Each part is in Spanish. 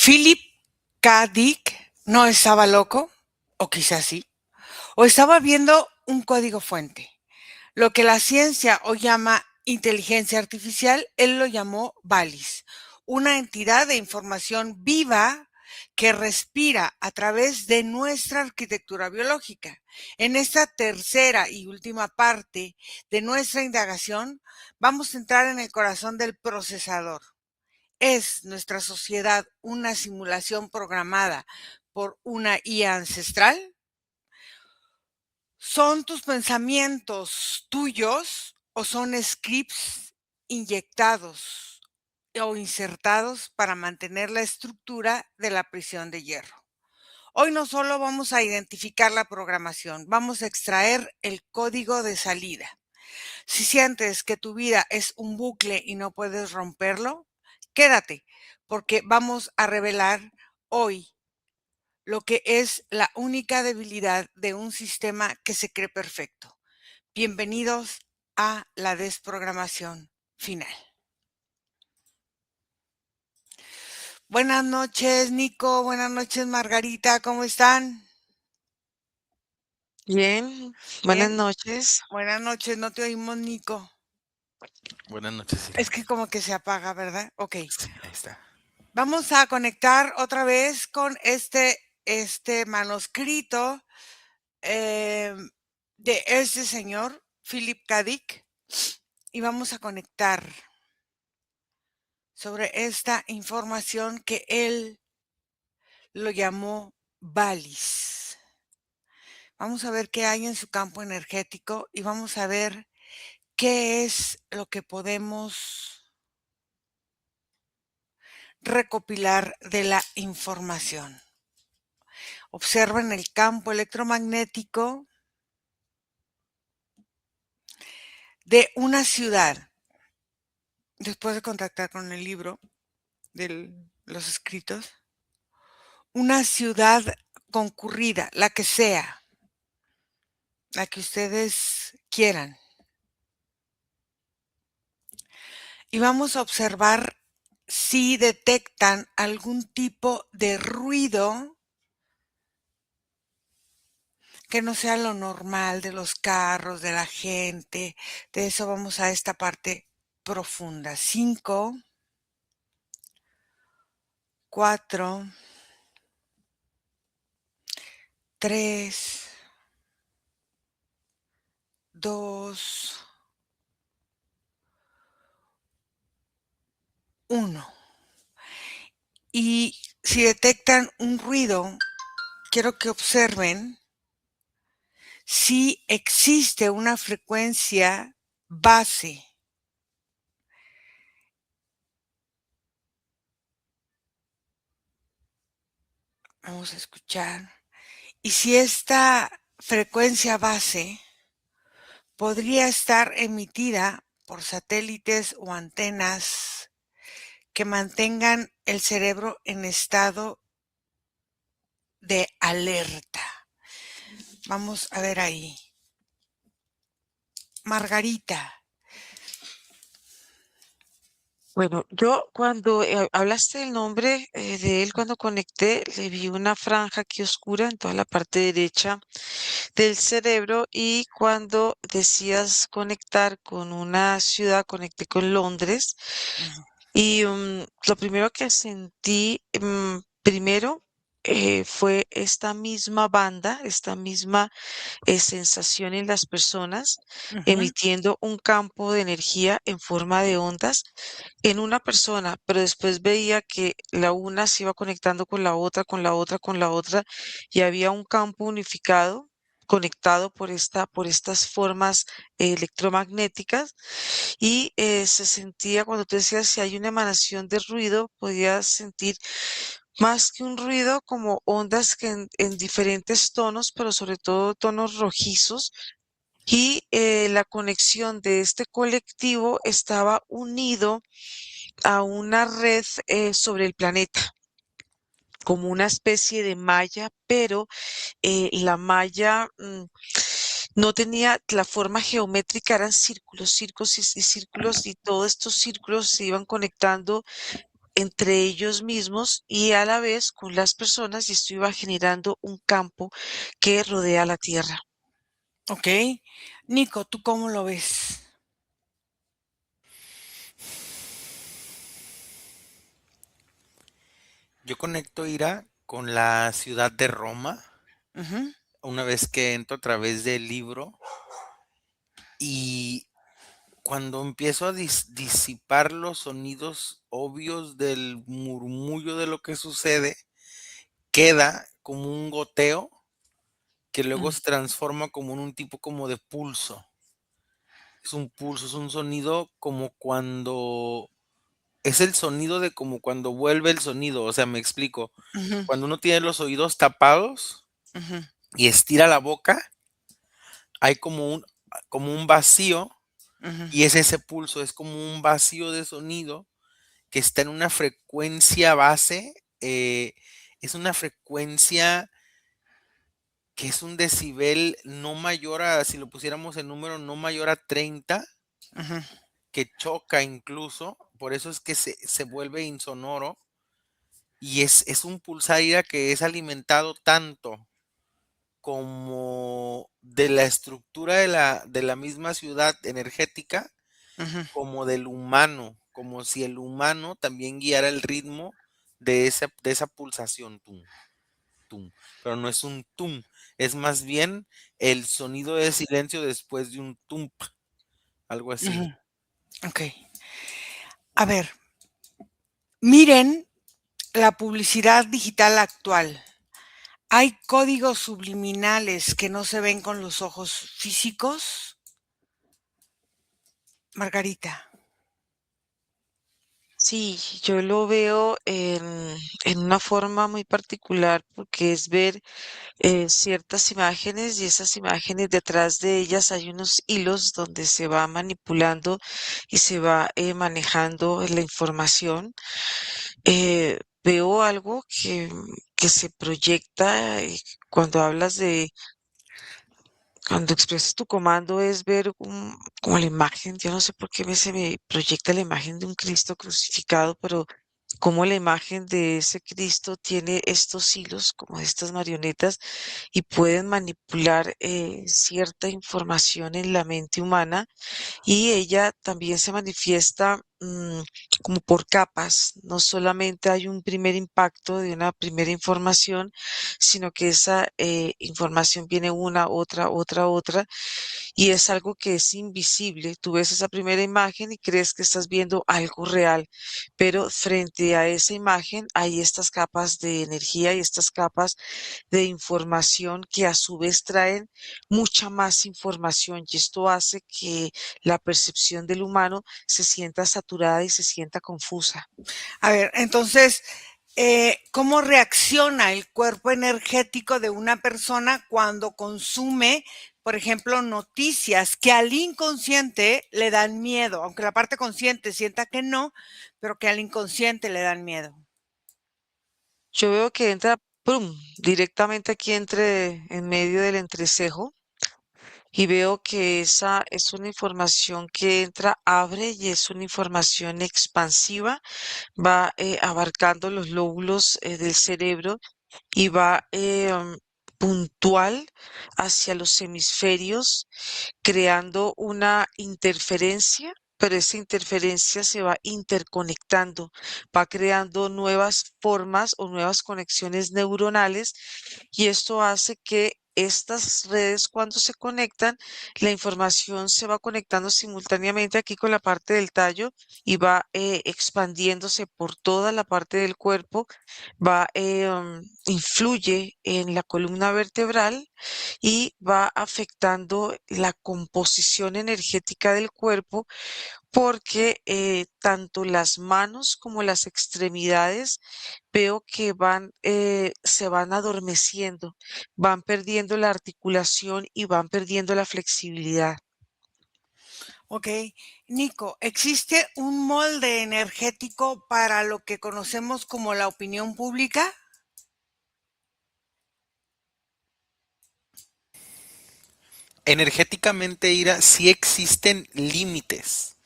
Philip K. Dick no estaba loco, o quizás sí, o estaba viendo un código fuente. Lo que la ciencia hoy llama inteligencia artificial, él lo llamó Valis, una entidad de información viva que respira a través de nuestra arquitectura biológica. En esta tercera y última parte de nuestra indagación, vamos a entrar en el corazón del procesador. ¿Es nuestra sociedad una simulación programada por una IA ancestral? ¿Son tus pensamientos tuyos o son scripts inyectados o insertados para mantener la estructura de la prisión de hierro? Hoy no solo vamos a identificar la programación, vamos a extraer el código de salida. Si sientes que tu vida es un bucle y no puedes romperlo, quédate, porque vamos a revelar hoy lo que es la única debilidad de un sistema que se cree perfecto. Bienvenidos a la desprogramación final. Buenas noches, Nico. Buenas noches, Margarita. ¿Cómo están? Bien, buenas Bien. noches. Buenas noches. No te oímos, Nico. Buenas noches, Es Irene. que como que se apaga, ¿verdad? Ok. Sí, ahí está. Vamos a conectar otra vez con este manuscrito eh, de este señor, Philip K. Dick, y vamos a conectar sobre esta información que él lo llamó Valis. Vamos a ver qué hay en su campo energético y vamos a ver qué es lo que podemos recopilar de la información. Observen el campo electromagnético de una ciudad. Después de contactar con el libro de los escritos, una ciudad concurrida, la que sea, la que ustedes quieran. Y vamos a observar si detectan algún tipo de ruido que no sea lo normal de los carros, de la gente. De eso vamos a esta parte profunda. 5, 4, 3, 2, 1. Y si detectan un ruido, quiero que observen si existe una frecuencia base. Vamos a escuchar. Y si esta frecuencia base podría estar emitida por satélites o antenas que mantengan el cerebro en estado de alerta. Vamos a ver ahí. Margarita. Bueno, yo cuando hablaste del nombre de él, cuando conecté, le vi una franja aquí oscura en toda la parte derecha del cerebro y cuando decías conectar con una ciudad, conecté con Londres y lo primero que sentí, primero, fue esta misma banda, esta misma sensación en las personas, Ujú. emitiendo un campo de energía en forma de ondas en una persona, pero después veía que la una se iba conectando con la otra, con la otra, con la otra, y había un campo unificado conectado por estas formas electromagnéticas y se sentía cuando tú decías si hay una emanación de ruido, podías sentir más que un ruido como ondas que en diferentes tonos, pero sobre todo tonos rojizos y la conexión de este colectivo estaba unido a una red sobre el planeta, como una especie de malla, pero la malla no tenía la forma geométrica, eran círculos, círculos y círculos, y todos estos círculos se iban conectando entre ellos mismos y a la vez con las personas, y esto iba generando un campo que rodea la Tierra. Ok. Nico, ¿tú cómo lo ves? Yo conecto Ira con la ciudad de Roma Ujú, una vez que entro a través del libro y cuando empiezo a disipar los sonidos obvios del murmullo de lo que sucede, queda como un goteo que luego ujú, se transforma como en un tipo como de pulso. Es un pulso, es un sonido como cuando es el sonido de como cuando vuelve el sonido, o sea, me explico. ujú, Cuando uno tiene los oídos tapados ujú, y estira la boca, hay como un vacío ujú, y es ese pulso, es como un vacío de sonido que está en una frecuencia base, es una frecuencia que es un decibel no mayor a, si lo pusiéramos en número, no mayor a 30, ujú. que choca incluso, por eso es que se vuelve insonoro y es un pulsar que es alimentado tanto como de la estructura de la misma ciudad energética, Ujú. como del humano, como si el humano también guiara el ritmo de esa pulsación, tum, tum, pero no es un tum, es más bien el sonido de silencio después de un tump, algo Ujú, así. okey. A ver, miren la publicidad digital actual. ¿Hay códigos subliminales que no se ven con los ojos físicos? Margarita. Sí, yo lo veo en una forma muy particular porque es ver ciertas imágenes y esas imágenes detrás de ellas hay unos hilos donde se va manipulando y se va manejando la información. Veo algo que se proyecta cuando hablas de, cuando expresas tu comando es ver como la imagen, yo no sé por qué se me proyecta la imagen de un Cristo crucificado, pero como la imagen de ese Cristo tiene estos hilos, como de estas marionetas, y pueden manipular cierta información en la mente humana y ella también se manifiesta como por capas. No solamente hay un primer impacto de una primera información, sino que esa información viene una, otra, y es algo que es invisible. Tú ves esa primera imagen y crees que estás viendo algo real, pero frente a esa imagen hay estas capas de energía y estas capas de información que a su vez traen mucha más información y esto hace que la percepción del humano se sienta saturada y se sienta confusa. A ver, entonces, ¿cómo reacciona el cuerpo energético de una persona cuando consume, por ejemplo, noticias que al inconsciente le dan miedo? Aunque la parte consciente sienta que no, pero que al inconsciente le dan miedo. Yo veo que entra, ¡prum!, directamente aquí en medio del entrecejo y veo que esa es una información que entra, abre y es una información expansiva, va abarcando los lóbulos del cerebro y va puntual hacia los hemisferios, creando una interferencia, pero esa interferencia se va interconectando, va creando nuevas formas o nuevas conexiones neuronales y esto hace que estas redes cuando se conectan, la información se va conectando simultáneamente aquí con la parte del tallo y va expandiéndose por toda la parte del cuerpo, va influye en la columna vertebral y va afectando la composición energética del cuerpo porque tanto las manos como las extremidades veo que se van adormeciendo, van perdiendo la articulación y van perdiendo la flexibilidad. Ok, Nico, ¿existe un molde energético para lo que conocemos como la opinión pública? Energéticamente, Ira, sí existen límites.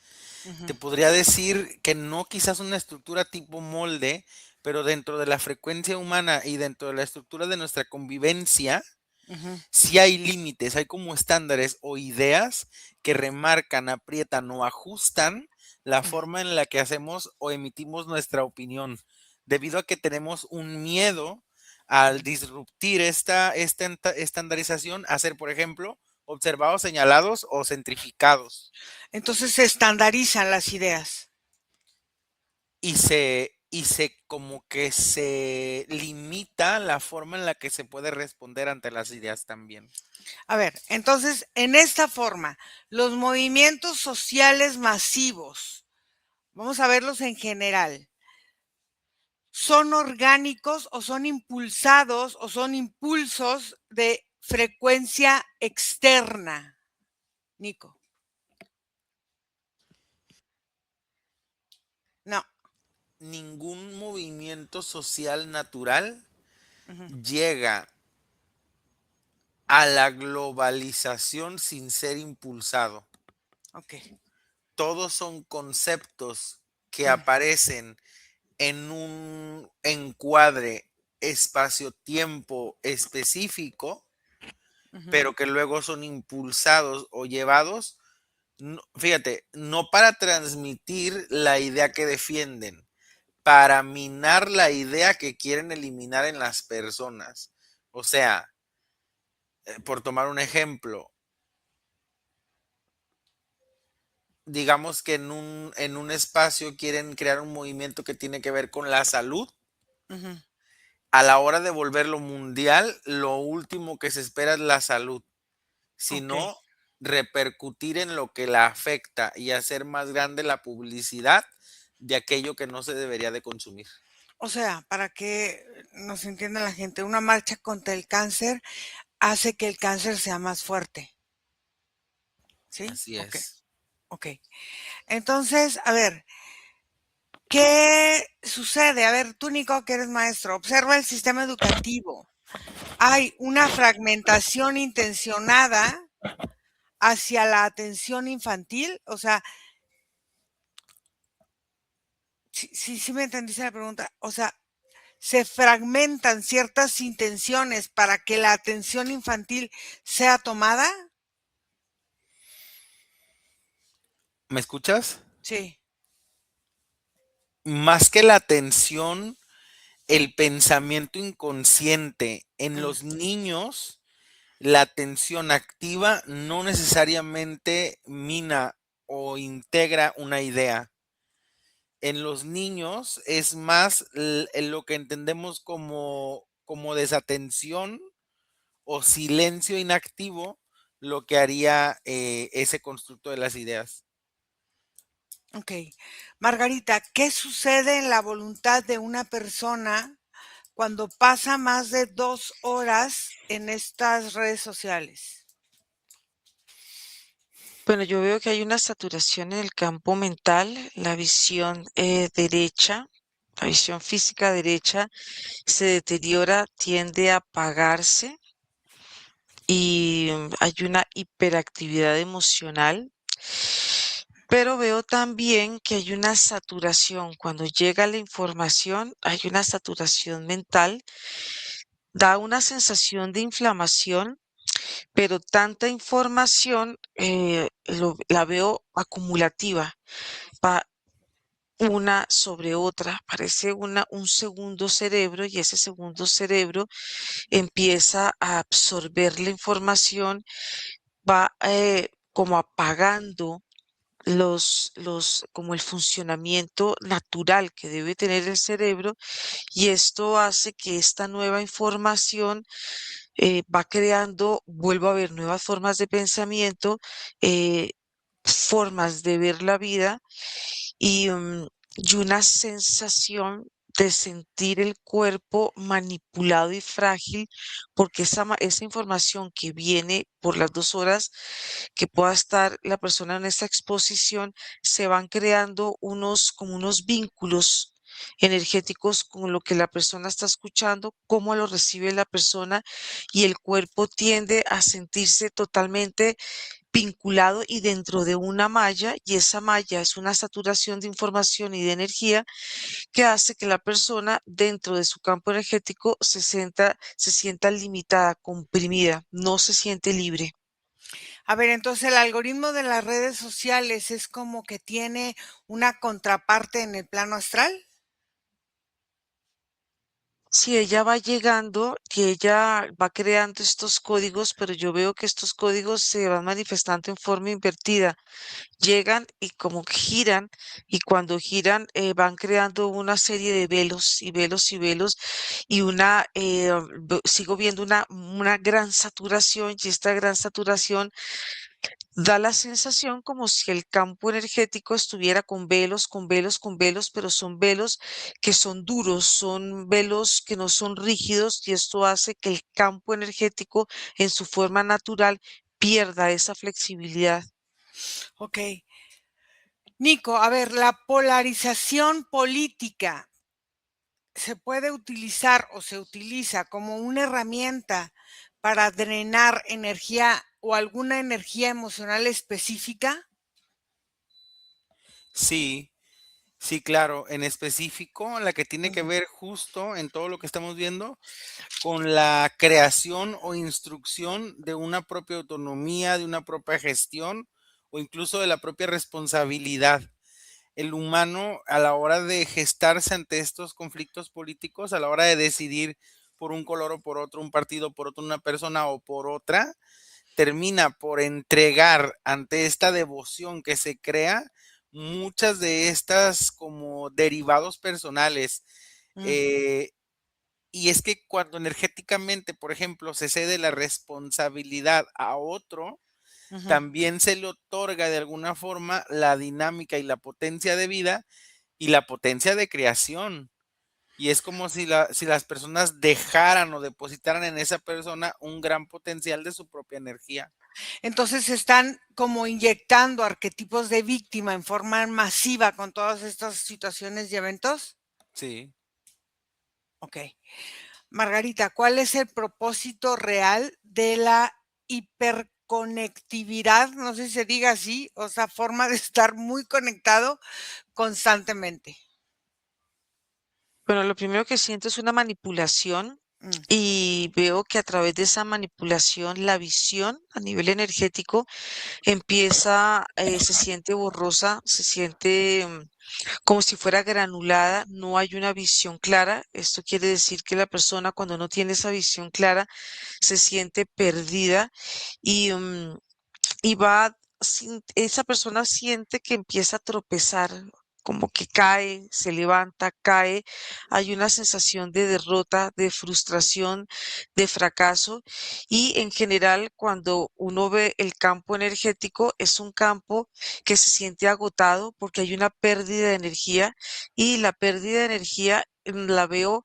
Ujú, Te podría decir que no quizás una estructura tipo molde, pero dentro de la frecuencia humana y dentro de la estructura de nuestra convivencia, ujú, sí hay límites, hay como estándares o ideas que remarcan, aprietan o ajustan la ujú. forma en la que hacemos o emitimos nuestra opinión, debido a que tenemos un miedo al disruptir esta estandarización a ser, por ejemplo, observados, señalados o centrificados. Entonces se estandarizan las ideas. Y se como que se limita la forma en la que se puede responder ante las ideas también. A ver, entonces, en esta forma, los movimientos sociales masivos, vamos a verlos en general, ¿son orgánicos o son impulsados o son impulsos de frecuencia externa, Nico? No. Ningún movimiento social natural Ujú, llega a la globalización sin ser impulsado. ok. Todos son conceptos que Mm, aparecen en un encuadre espacio-tiempo específico, ujú. pero que luego son impulsados o llevados, fíjate, no para transmitir la idea que defienden, para minar la idea que quieren eliminar en las personas. O sea, por tomar un ejemplo, digamos que en un espacio quieren crear un movimiento que tiene que ver con la salud. Ujú, A la hora de volverlo mundial, lo último que se espera es la salud, ok. sino repercutir en lo que la afecta y hacer más grande la publicidad de aquello que no se debería de consumir. O sea, para que nos entienda la gente, una marcha contra el cáncer hace que el cáncer sea más fuerte. ¿Sí? Así Ok, es. ok. Entonces, a ver, ¿qué sucede? A ver, tú, Nico, que eres maestro, observa el sistema educativo. Hay una fragmentación intencionada hacia la atención infantil. O sea, sí, sí, sí me entendiste la pregunta. O sea, se fragmentan ciertas intenciones para que la atención infantil sea tomada. ¿Me escuchas? Sí. Más que la atención, el pensamiento inconsciente en Mm, los niños, la atención activa no necesariamente mina o integra una idea. En los niños es más en lo que entendemos como desatención o silencio inactivo lo que haría ese constructo de las ideas. ok. Margarita, ¿qué sucede en la voluntad de una persona cuando pasa más de 2 horas en estas redes sociales? Bueno, yo veo que hay una saturación en el campo mental, la visión derecha, la visión física derecha se deteriora, tiende a apagarse y hay una hiperactividad emocional. Pero veo también que hay una saturación. Cuando llega la información, hay una saturación mental, da una sensación de inflamación, pero tanta información la veo acumulativa, va una sobre otra, parece un segundo cerebro y ese segundo cerebro empieza a absorber la información, va como apagando como el funcionamiento natural que debe tener el cerebro y esto hace que esta nueva información va creando, vuelvo a ver nuevas formas de pensamiento, eh, formas de ver la vida y, y una sensación de sentir el cuerpo manipulado y frágil, porque esa información que viene por las 2 horas que pueda estar la persona en esta exposición, se van creando como unos vínculos. energéticos con lo que la persona está escuchando, cómo lo recibe la persona y el cuerpo tiende a sentirse totalmente vinculado y dentro de una malla, y esa malla es una saturación de información y de energía que hace que la persona dentro de su campo energético se sienta limitada, comprimida, no se siente libre. A ver, entonces el algoritmo de las redes sociales es como que tiene una contraparte en el plano astral. Si ella va llegando y ella va creando estos códigos, pero yo veo que estos códigos se van manifestando en forma invertida. Llegan y como que giran, y cuando giran van creando una serie de velos y velos y velos, y sigo viendo una gran saturación, y esta gran saturación da la sensación como si el campo energético estuviera con velos, con velos, con velos, pero son velos que son duros, son velos que no son rígidos, y esto hace que el campo energético en su forma natural pierda esa flexibilidad. Ok. Nico, a ver, la polarización política se puede utilizar o se utiliza como una herramienta para drenar energía o alguna energía emocional específica. Sí, sí, claro. En específico, la que tiene que Ujú, ver justo en todo lo que estamos viendo con la creación o instrucción de una propia autonomía, de una propia gestión o incluso de la propia responsabilidad. El humano a la hora de gestarse ante estos conflictos políticos, a la hora de decidir por un color o por otro, un partido por otro, una persona o por otra, termina por entregar ante esta devoción que se crea muchas de estas como derivados personales. mm, Eh, y es que cuando energéticamente, por ejemplo, se cede la responsabilidad a otro, ujú. también se le otorga de alguna forma la dinámica y la potencia de vida y la potencia de creación. Y es como si las personas dejaran o depositaran en esa persona un gran potencial de su propia energía. Entonces están como inyectando arquetipos de víctima en forma masiva con todas estas situaciones y eventos. Sí. Ok. Margarita, ¿cuál es el propósito real de la hiperconectividad? No sé si se diga así, o sea, forma de estar muy conectado constantemente. Bueno, lo primero que siento es una manipulación, Mm, y veo que a través de esa manipulación la visión a nivel energético se siente borrosa, se siente como si fuera granulada, no hay una visión clara. Esto quiere decir que la persona cuando no tiene esa visión clara se siente perdida, y, esa persona siente que empieza a tropezar, como que cae, se levanta, cae. Hay una sensación de derrota, de frustración, de fracaso. Y en general, cuando uno ve el campo energético, es un campo que se siente agotado porque hay una pérdida de energía, y la pérdida de energía la veo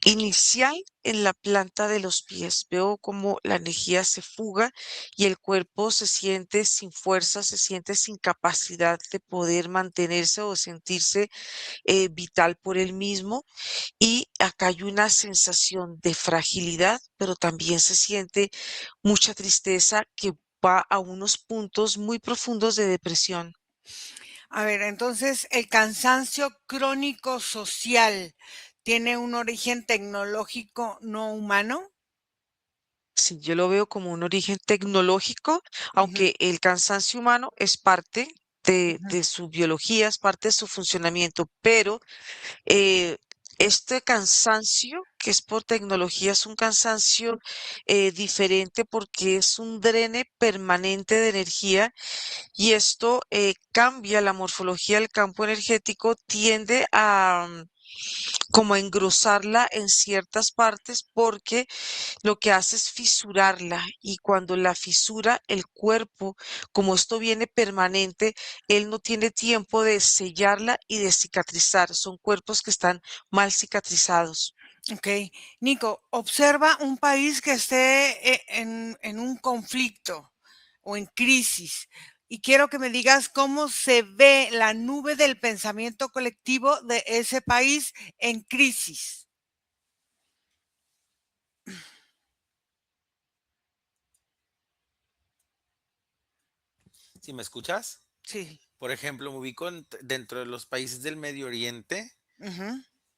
inicial en la planta de los pies. Veo como la energía se fuga y el cuerpo se siente sin fuerza, se siente sin capacidad de poder mantenerse o sentirse vital por él mismo. Y acá hay una sensación de fragilidad, pero también se siente mucha tristeza que va a unos puntos muy profundos de depresión. A ver, entonces, ¿el cansancio crónico social tiene un origen tecnológico no humano? Sí, yo lo veo como un origen tecnológico, Ujú, aunque el cansancio humano es parte ujú. de su biología, es parte de su funcionamiento, pero eh, este cansancio que es por tecnología es un cansancio diferente porque es un drene permanente de energía, y esto cambia la morfología del campo energético, tiende a como a engrosarla en ciertas partes porque lo que hace es fisurarla, y cuando la fisura el cuerpo, como esto viene permanente, él no tiene tiempo de sellarla y de cicatrizar. Son cuerpos que están mal cicatrizados. Ok. Nico, observa un país que esté en un conflicto o en crisis. y quiero que me digas cómo se ve la nube del pensamiento colectivo de ese país en crisis. ¿Sí me escuchas? Sí. Por ejemplo, me ubico dentro de los países del Medio Oriente Ujú,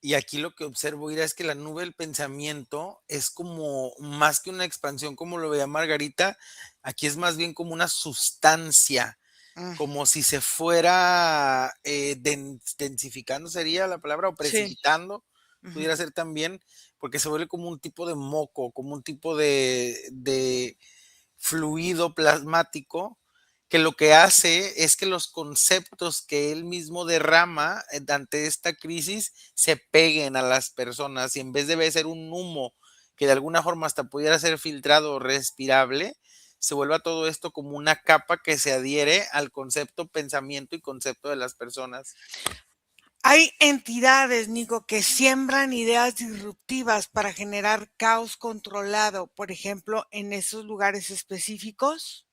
y aquí lo que observo, Ira, es que la nube del pensamiento es como más que una expansión, como lo veía Margarita, aquí es más bien como una sustancia, mm, como si se fuera densificando, sería la palabra, o sí. precipitando, Ujú. pudiera ser también, porque se vuelve como un tipo de moco, como un tipo de fluido plasmático, que lo que hace es que los conceptos que él mismo derrama ante esta crisis se peguen a las personas y en vez de ser un humo que de alguna forma hasta pudiera ser filtrado o respirable, se vuelva todo esto como una capa que se adhiere al concepto, pensamiento y concepto de las personas. Hay entidades, Nico, que siembran ideas disruptivas para generar caos controlado, por ejemplo, en esos lugares específicos.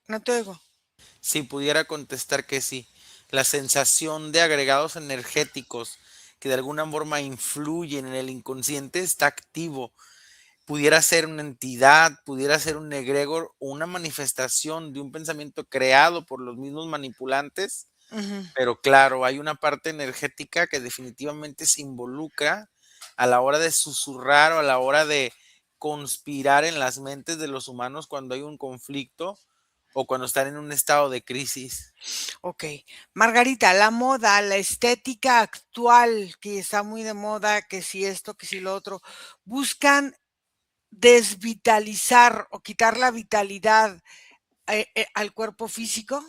No te oigo. Si pudiera contestar que sí, la sensación de agregados energéticos que de alguna forma influyen en el inconsciente está activo. Pudiera ser una entidad, pudiera ser un egregor o una manifestación de un pensamiento creado por los mismos manipulantes, Ujú. pero claro, hay una parte energética que definitivamente se involucra a la hora de susurrar o a la hora de conspirar en las mentes de los humanos cuando hay un conflicto o cuando están en un estado de crisis. Ok. Margarita, la moda, la estética actual, que está muy de moda, que si esto, que si lo otro, buscan desvitalizar o quitar la vitalidad al cuerpo físico.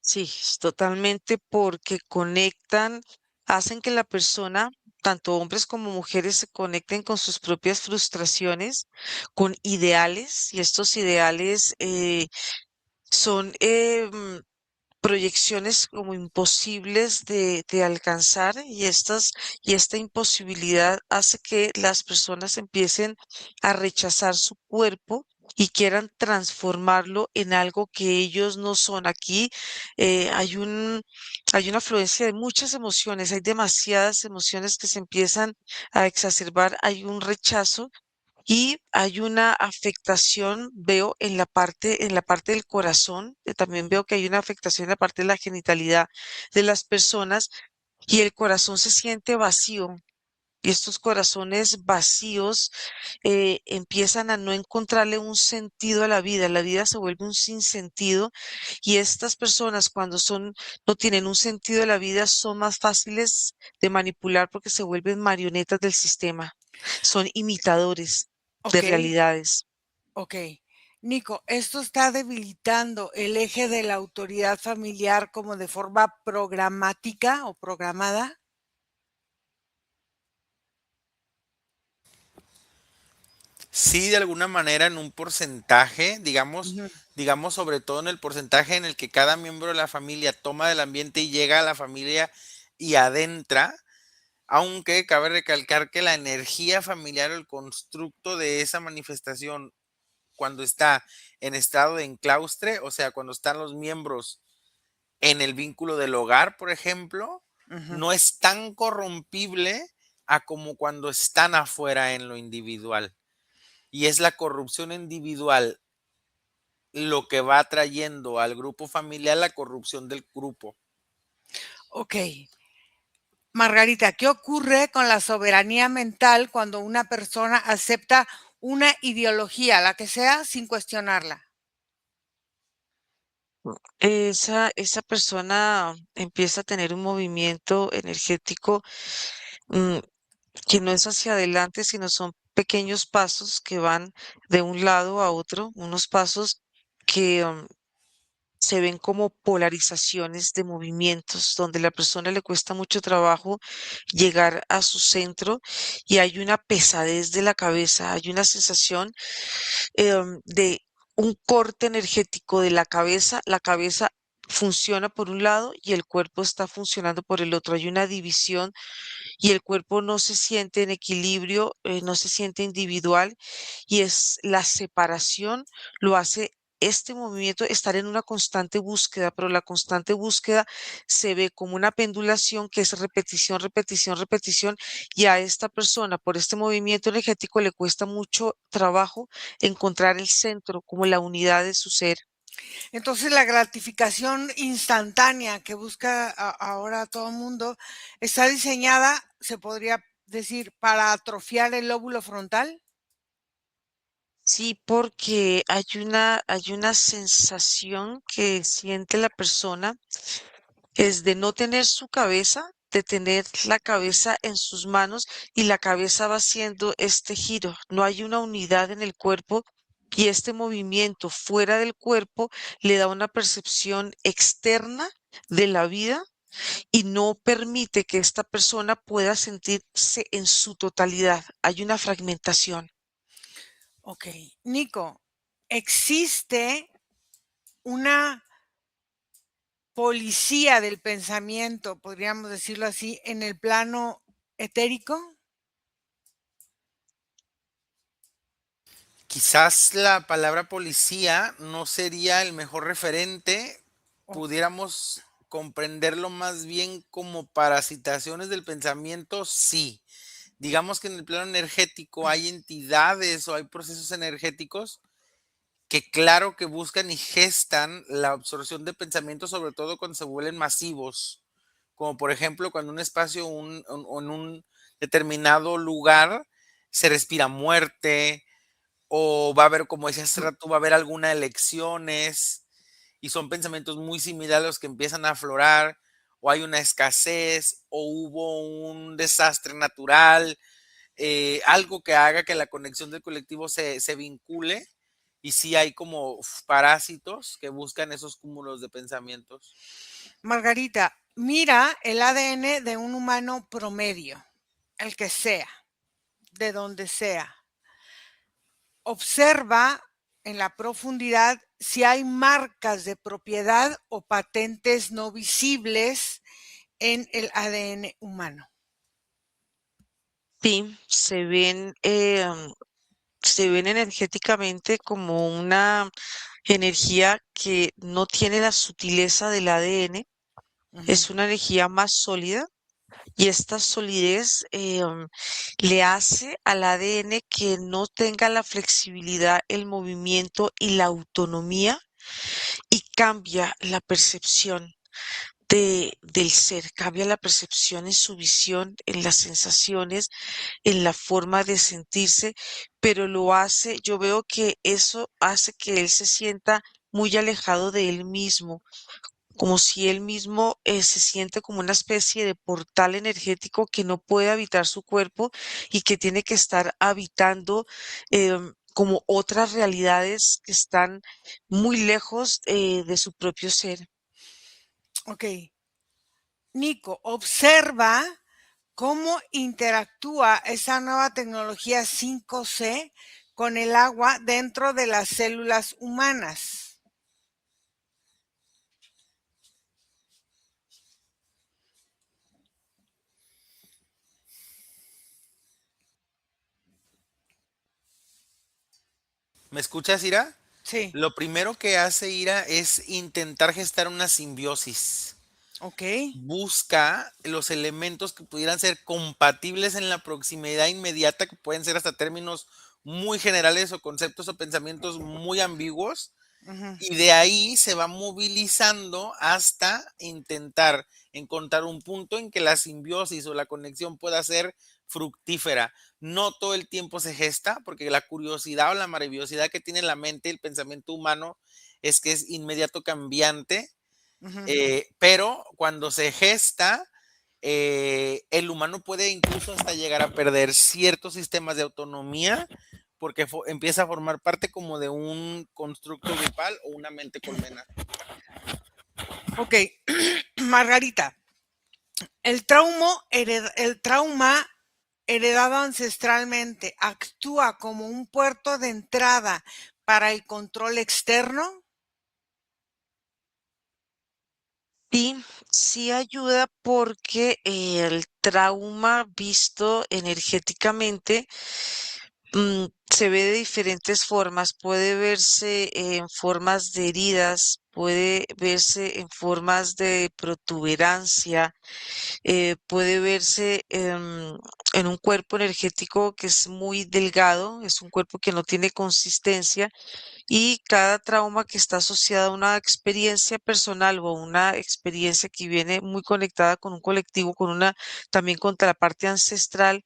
Sí, totalmente porque conectan, hacen que la persona, tanto hombres como mujeres, se conecten con sus propias frustraciones, con ideales, y estos ideales son proyecciones como imposibles de alcanzar y esta imposibilidad hace que las personas empiecen a rechazar su cuerpo y quieran transformarlo en algo que ellos no son. Aquí hay una afluencia de muchas emociones, hay demasiadas emociones que se empiezan a exacerbar, hay un rechazo y hay una afectación, veo en la parte del corazón, también veo que hay una afectación en la parte de la genitalidad de las personas y el corazón se siente vacío. Y estos corazones vacíos empiezan a no encontrarle un sentido a la vida se vuelve un sinsentido y estas personas cuando no tienen un sentido de la vida son más fáciles de manipular porque se vuelven marionetas del sistema, son imitadores de Ok, realidades. ok. Nico, esto está debilitando el eje de la autoridad familiar como de forma programática o programada. Sí, de alguna manera en un porcentaje, Ujú, digamos sobre todo en el porcentaje en el que cada miembro de la familia toma del ambiente y llega a la familia y adentra, aunque cabe recalcar que la energía familiar o el constructo de esa manifestación cuando está en estado de enclaustre, o sea, cuando están los miembros en el vínculo del hogar, por ejemplo, ujú. no es tan corrompible a como cuando están afuera en lo individual. Y es la corrupción individual lo que va trayendo al grupo familiar la corrupción del grupo. Ok. Margarita, ¿qué ocurre con la soberanía mental cuando una persona acepta una ideología, la que sea, sin cuestionarla? Esa persona empieza a tener un movimiento energético mm, que no es hacia adelante, sino son pequeños pasos que van de un lado a otro, unos pasos que se ven como polarizaciones de movimientos, donde a la persona le cuesta mucho trabajo llegar a su centro y hay una pesadez de la cabeza, hay una sensación de un corte energético de la cabeza funciona por un lado y el cuerpo está funcionando por el otro. Hay una división y el cuerpo no se siente en equilibrio, no se siente individual y es la separación lo hace este movimiento estar en una constante búsqueda, pero la constante búsqueda se ve como una pendulación que es repetición, repetición, repetición y a esta persona por este movimiento energético le cuesta mucho trabajo encontrar el centro como la unidad de su ser. Entonces la gratificación instantánea que busca ahora todo el mundo está diseñada, se podría decir, para atrofiar el lóbulo frontal. Sí, porque hay una sensación que siente la persona, es de no tener su cabeza, de tener la cabeza en sus manos y la cabeza va haciendo este giro. No hay una unidad en el cuerpo y este movimiento fuera del cuerpo le da una percepción externa de la vida y no permite que esta persona pueda sentirse en su totalidad. Hay una fragmentación. Ok, Nico, ¿existe una policía del pensamiento, podríamos decirlo así, en el plano etérico? Quizás la palabra policía no sería el mejor referente, O- pudiéramos comprenderlo más bien como parasitaciones del pensamiento, sí. Digamos que en el plano energético hay entidades o hay procesos energéticos que claro que buscan y gestan la absorción de pensamientos, sobre todo cuando se vuelven masivos, como por ejemplo cuando un espacio o en un determinado lugar se respira muerte, o va a haber, como decía hace rato, va a haber alguna elecciones y son pensamientos muy similares a los que empiezan a aflorar, o hay una escasez, o hubo un desastre natural, algo que haga que la conexión del colectivo se vincule, y sí hay como parásitos que buscan esos cúmulos de pensamientos. Margarita, mira el ADN de un humano promedio, el que sea, de donde sea. Observa en la profundidad si hay marcas de propiedad o patentes no visibles en el ADN humano. Sí, se ven energéticamente como una energía que no tiene la sutileza del ADN, Ujú. es una energía más sólida y esta solidez le hace al ADN que no tenga la flexibilidad, el movimiento y la autonomía y cambia la percepción del ser, cambia la percepción en su visión, en las sensaciones, en la forma de sentirse, pero lo hace, yo veo que eso hace que él se sienta muy alejado de él mismo, como si él mismo se siente como una especie de portal energético que no puede habitar su cuerpo y que tiene que estar habitando como otras realidades que están muy lejos de su propio ser. Ok. Nico, observa cómo interactúa esa nueva tecnología 5C con el agua dentro de las células humanas. ¿Me escuchas, Ira? Sí, Lo primero que hace Ira es intentar gestar una simbiosis. ok. Busca los elementos que pudieran ser compatibles en la proximidad inmediata, que pueden ser hasta términos muy generales o conceptos o pensamientos muy ambiguos, Ujú. y de ahí se va movilizando hasta intentar encontrar un punto en que la simbiosis o la conexión pueda ser fructífera. No todo el tiempo se gesta, porque la curiosidad o la maravillosidad que tiene la mente y el pensamiento humano es que es inmediato cambiante, Ujú. pero cuando se gesta, el humano puede incluso hasta llegar a perder ciertos sistemas de autonomía porque empieza a formar parte como de un constructo grupal o una mente colmena. Ok, Margarita, el trauma heredado ancestralmente actúa como un puerto de entrada para el control externo. Sí, sí ayuda porque el trauma visto energéticamente se ve de diferentes formas. Puede verse en formas de heridas, puede verse en formas de protuberancia, puede verse en un cuerpo energético que es muy delgado, es un cuerpo que no tiene consistencia y cada trauma que está asociado a una experiencia personal o una experiencia que viene muy conectada con un colectivo, con una también contra la parte ancestral,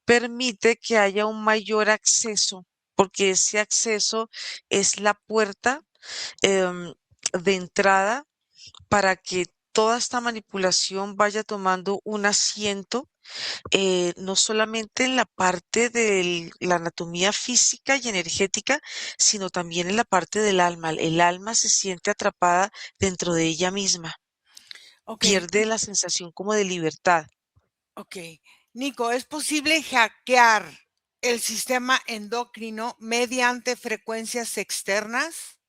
permite que haya un mayor acceso, porque ese acceso es la puerta em, de entrada para que toda esta manipulación vaya tomando un asiento, no solamente en la parte de la anatomía física y energética, sino también en la parte del alma. El alma se siente atrapada dentro de ella misma, Ok, pierde la sensación como de libertad. ok. Nico, ¿es posible hackear el sistema endocrino mediante frecuencias externas?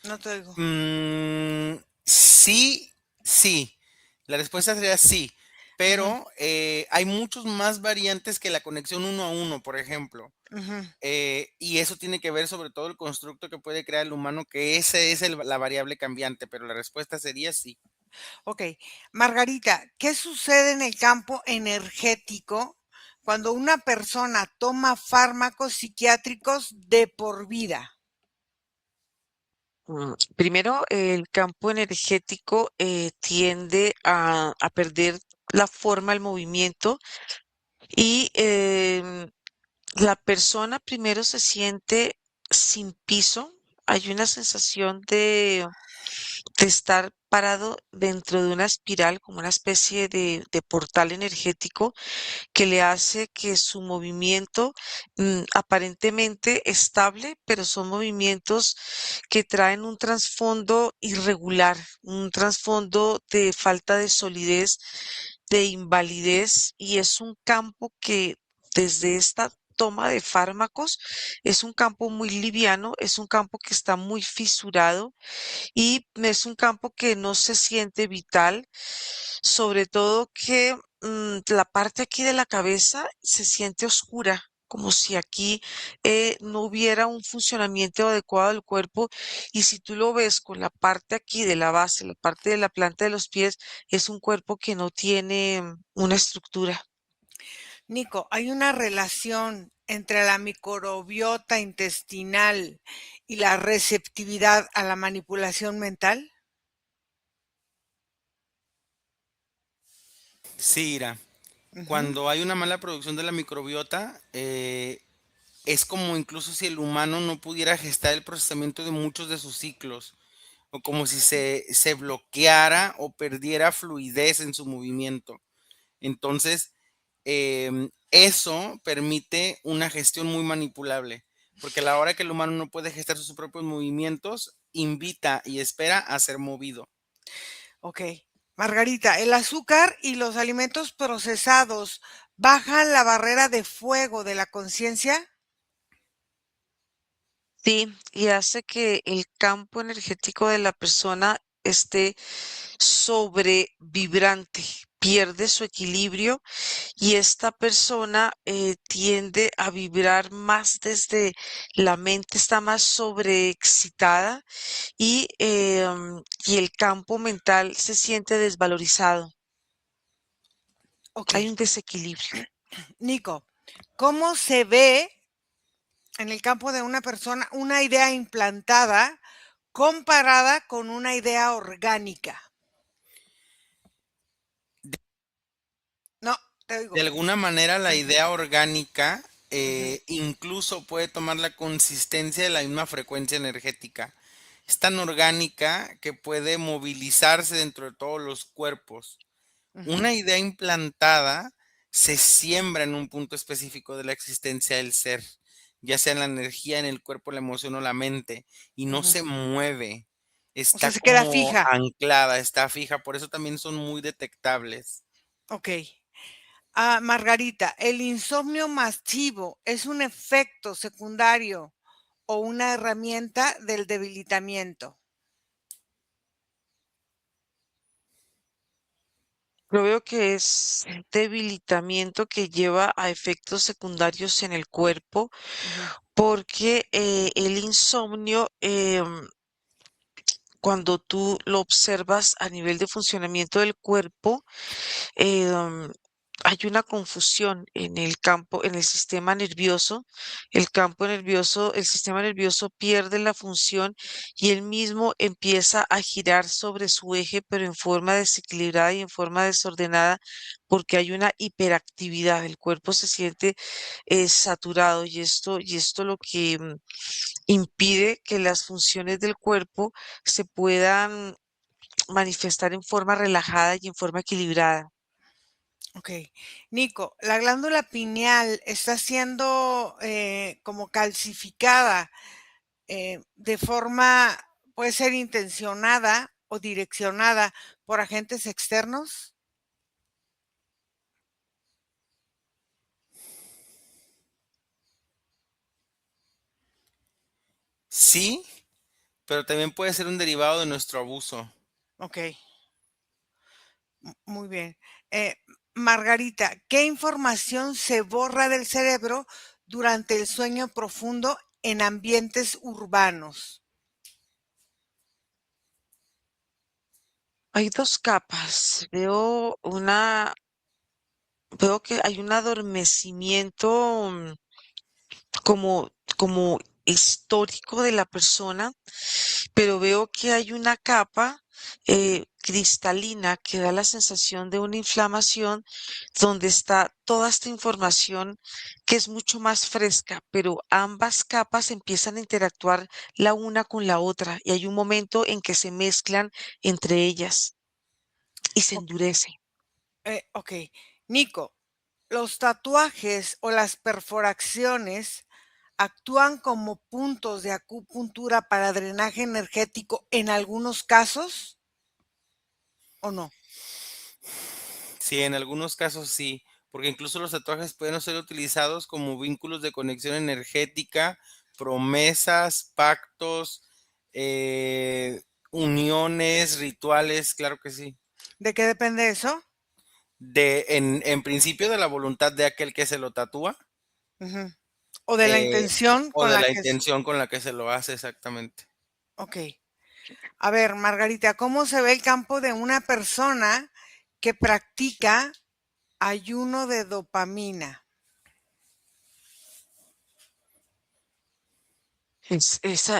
No te oigo. Sí, sí. La respuesta sería sí, Ujú, pero hay muchos más variantes que la conexión uno a uno, por ejemplo. ujú. Y eso tiene que ver sobre todo el constructo que puede crear el humano, que esa es la variable cambiante, pero la respuesta sería sí. Ok, Margarita, ¿qué sucede en el campo energético cuando una persona toma fármacos psiquiátricos de por vida? Primero, el campo energético tiende a perder la forma, el movimiento y la persona primero se siente sin piso. Hay una sensación de estar parado dentro de una espiral, como una especie de portal energético que le hace que su movimiento aparentemente estable, pero son movimientos que traen un trasfondo irregular, un trasfondo de falta de solidez, de invalidez, y es un campo que desde esta toma de fármacos es un campo muy liviano, es un campo que está muy fisurado y es un campo que no se siente vital, sobre todo que la parte aquí de la cabeza se siente oscura, como si aquí no hubiera un funcionamiento adecuado del cuerpo. Y si tú lo ves con la parte aquí de la base, la parte de la planta de los pies, es un cuerpo que no tiene una estructura. Nico, ¿hay una relación entre la microbiota intestinal y la receptividad a la manipulación mental? Sí, Ira. Ujú, Cuando hay una mala producción de la microbiota, es como incluso si el humano no pudiera gestar el procesamiento de muchos de sus ciclos, o como si se bloqueara o perdiera fluidez en su movimiento. Entonces, eso permite una gestión muy manipulable, porque a la hora que el humano no puede gestar sus propios movimientos, invita y espera a ser movido. ok. Margarita, ¿el azúcar y los alimentos procesados bajan la barrera de fuego de la conciencia? Sí, y hace que el campo energético de la persona esté sobrevibrante, pierde su equilibrio y esta persona tiende a vibrar más desde la mente, está más sobreexcitada y el campo mental se siente desvalorizado. Ok. Hay un desequilibrio. Nico, ¿cómo se ve en el campo de una persona una idea implantada comparada con una idea orgánica? No, te De digo. alguna manera, la Ujú, idea orgánica ujú, incluso puede tomar la consistencia de la misma frecuencia energética. Es tan orgánica que puede movilizarse dentro de todos los cuerpos. ujú, Una idea implantada se siembra en un punto específico de la existencia del ser, ya sea en la energía, en el cuerpo, la emoción o la mente, y no ujú. se mueve. O sea, Está se queda como fija. anclada, está fija, por eso también son muy detectables. Ok. Margarita, ¿el insomnio masivo es un efecto secundario o una herramienta del debilitamiento? Yo veo que es debilitamiento que lleva a efectos secundarios en el cuerpo, Ujú. porque el insomnio, cuando tú lo observas a nivel de funcionamiento del cuerpo, em, hay una confusión en el campo, en el sistema nervioso. El campo nervioso, el sistema nervioso pierde la función y él mismo empieza a girar sobre su eje, pero en forma desequilibrada y en forma desordenada, porque hay una hiperactividad. El cuerpo se siente saturado y esto lo que impide que las funciones del cuerpo se puedan manifestar en forma relajada y en forma equilibrada. Ok. Nico, la glándula pineal está siendo como calcificada de forma, puede ser intencionada o direccionada por agentes externos. Sí, pero también puede ser un derivado de nuestro abuso. Ok, muy bien. Eh, Margarita, ¿qué información se borra del cerebro durante el sueño profundo en ambientes urbanos? Hay dos capas. Veo que hay un adormecimiento como histórico de la persona, pero veo que hay una capa cristalina que da la sensación de una inflamación donde está toda esta información que es mucho más fresca, pero ambas capas empiezan a interactuar la una con la otra y hay un momento en que se mezclan entre ellas y se Ok, endurece. ok. Nico, ¿los tatuajes o las perforaciones actúan como puntos de acupuntura para drenaje energético en algunos casos o no? Sí, en algunos casos sí, porque incluso los tatuajes pueden ser utilizados como vínculos de conexión energética, promesas, pactos, uniones, rituales, claro que sí. ¿De qué depende eso? En principio de la voluntad de aquel que se lo tatúa, Ujú. O de la eh, intención o con de la la que es. intención con la que se lo hace exactamente. Ok. A ver, Margarita, ¿cómo se ve el campo de una persona que practica ayuno de dopamina?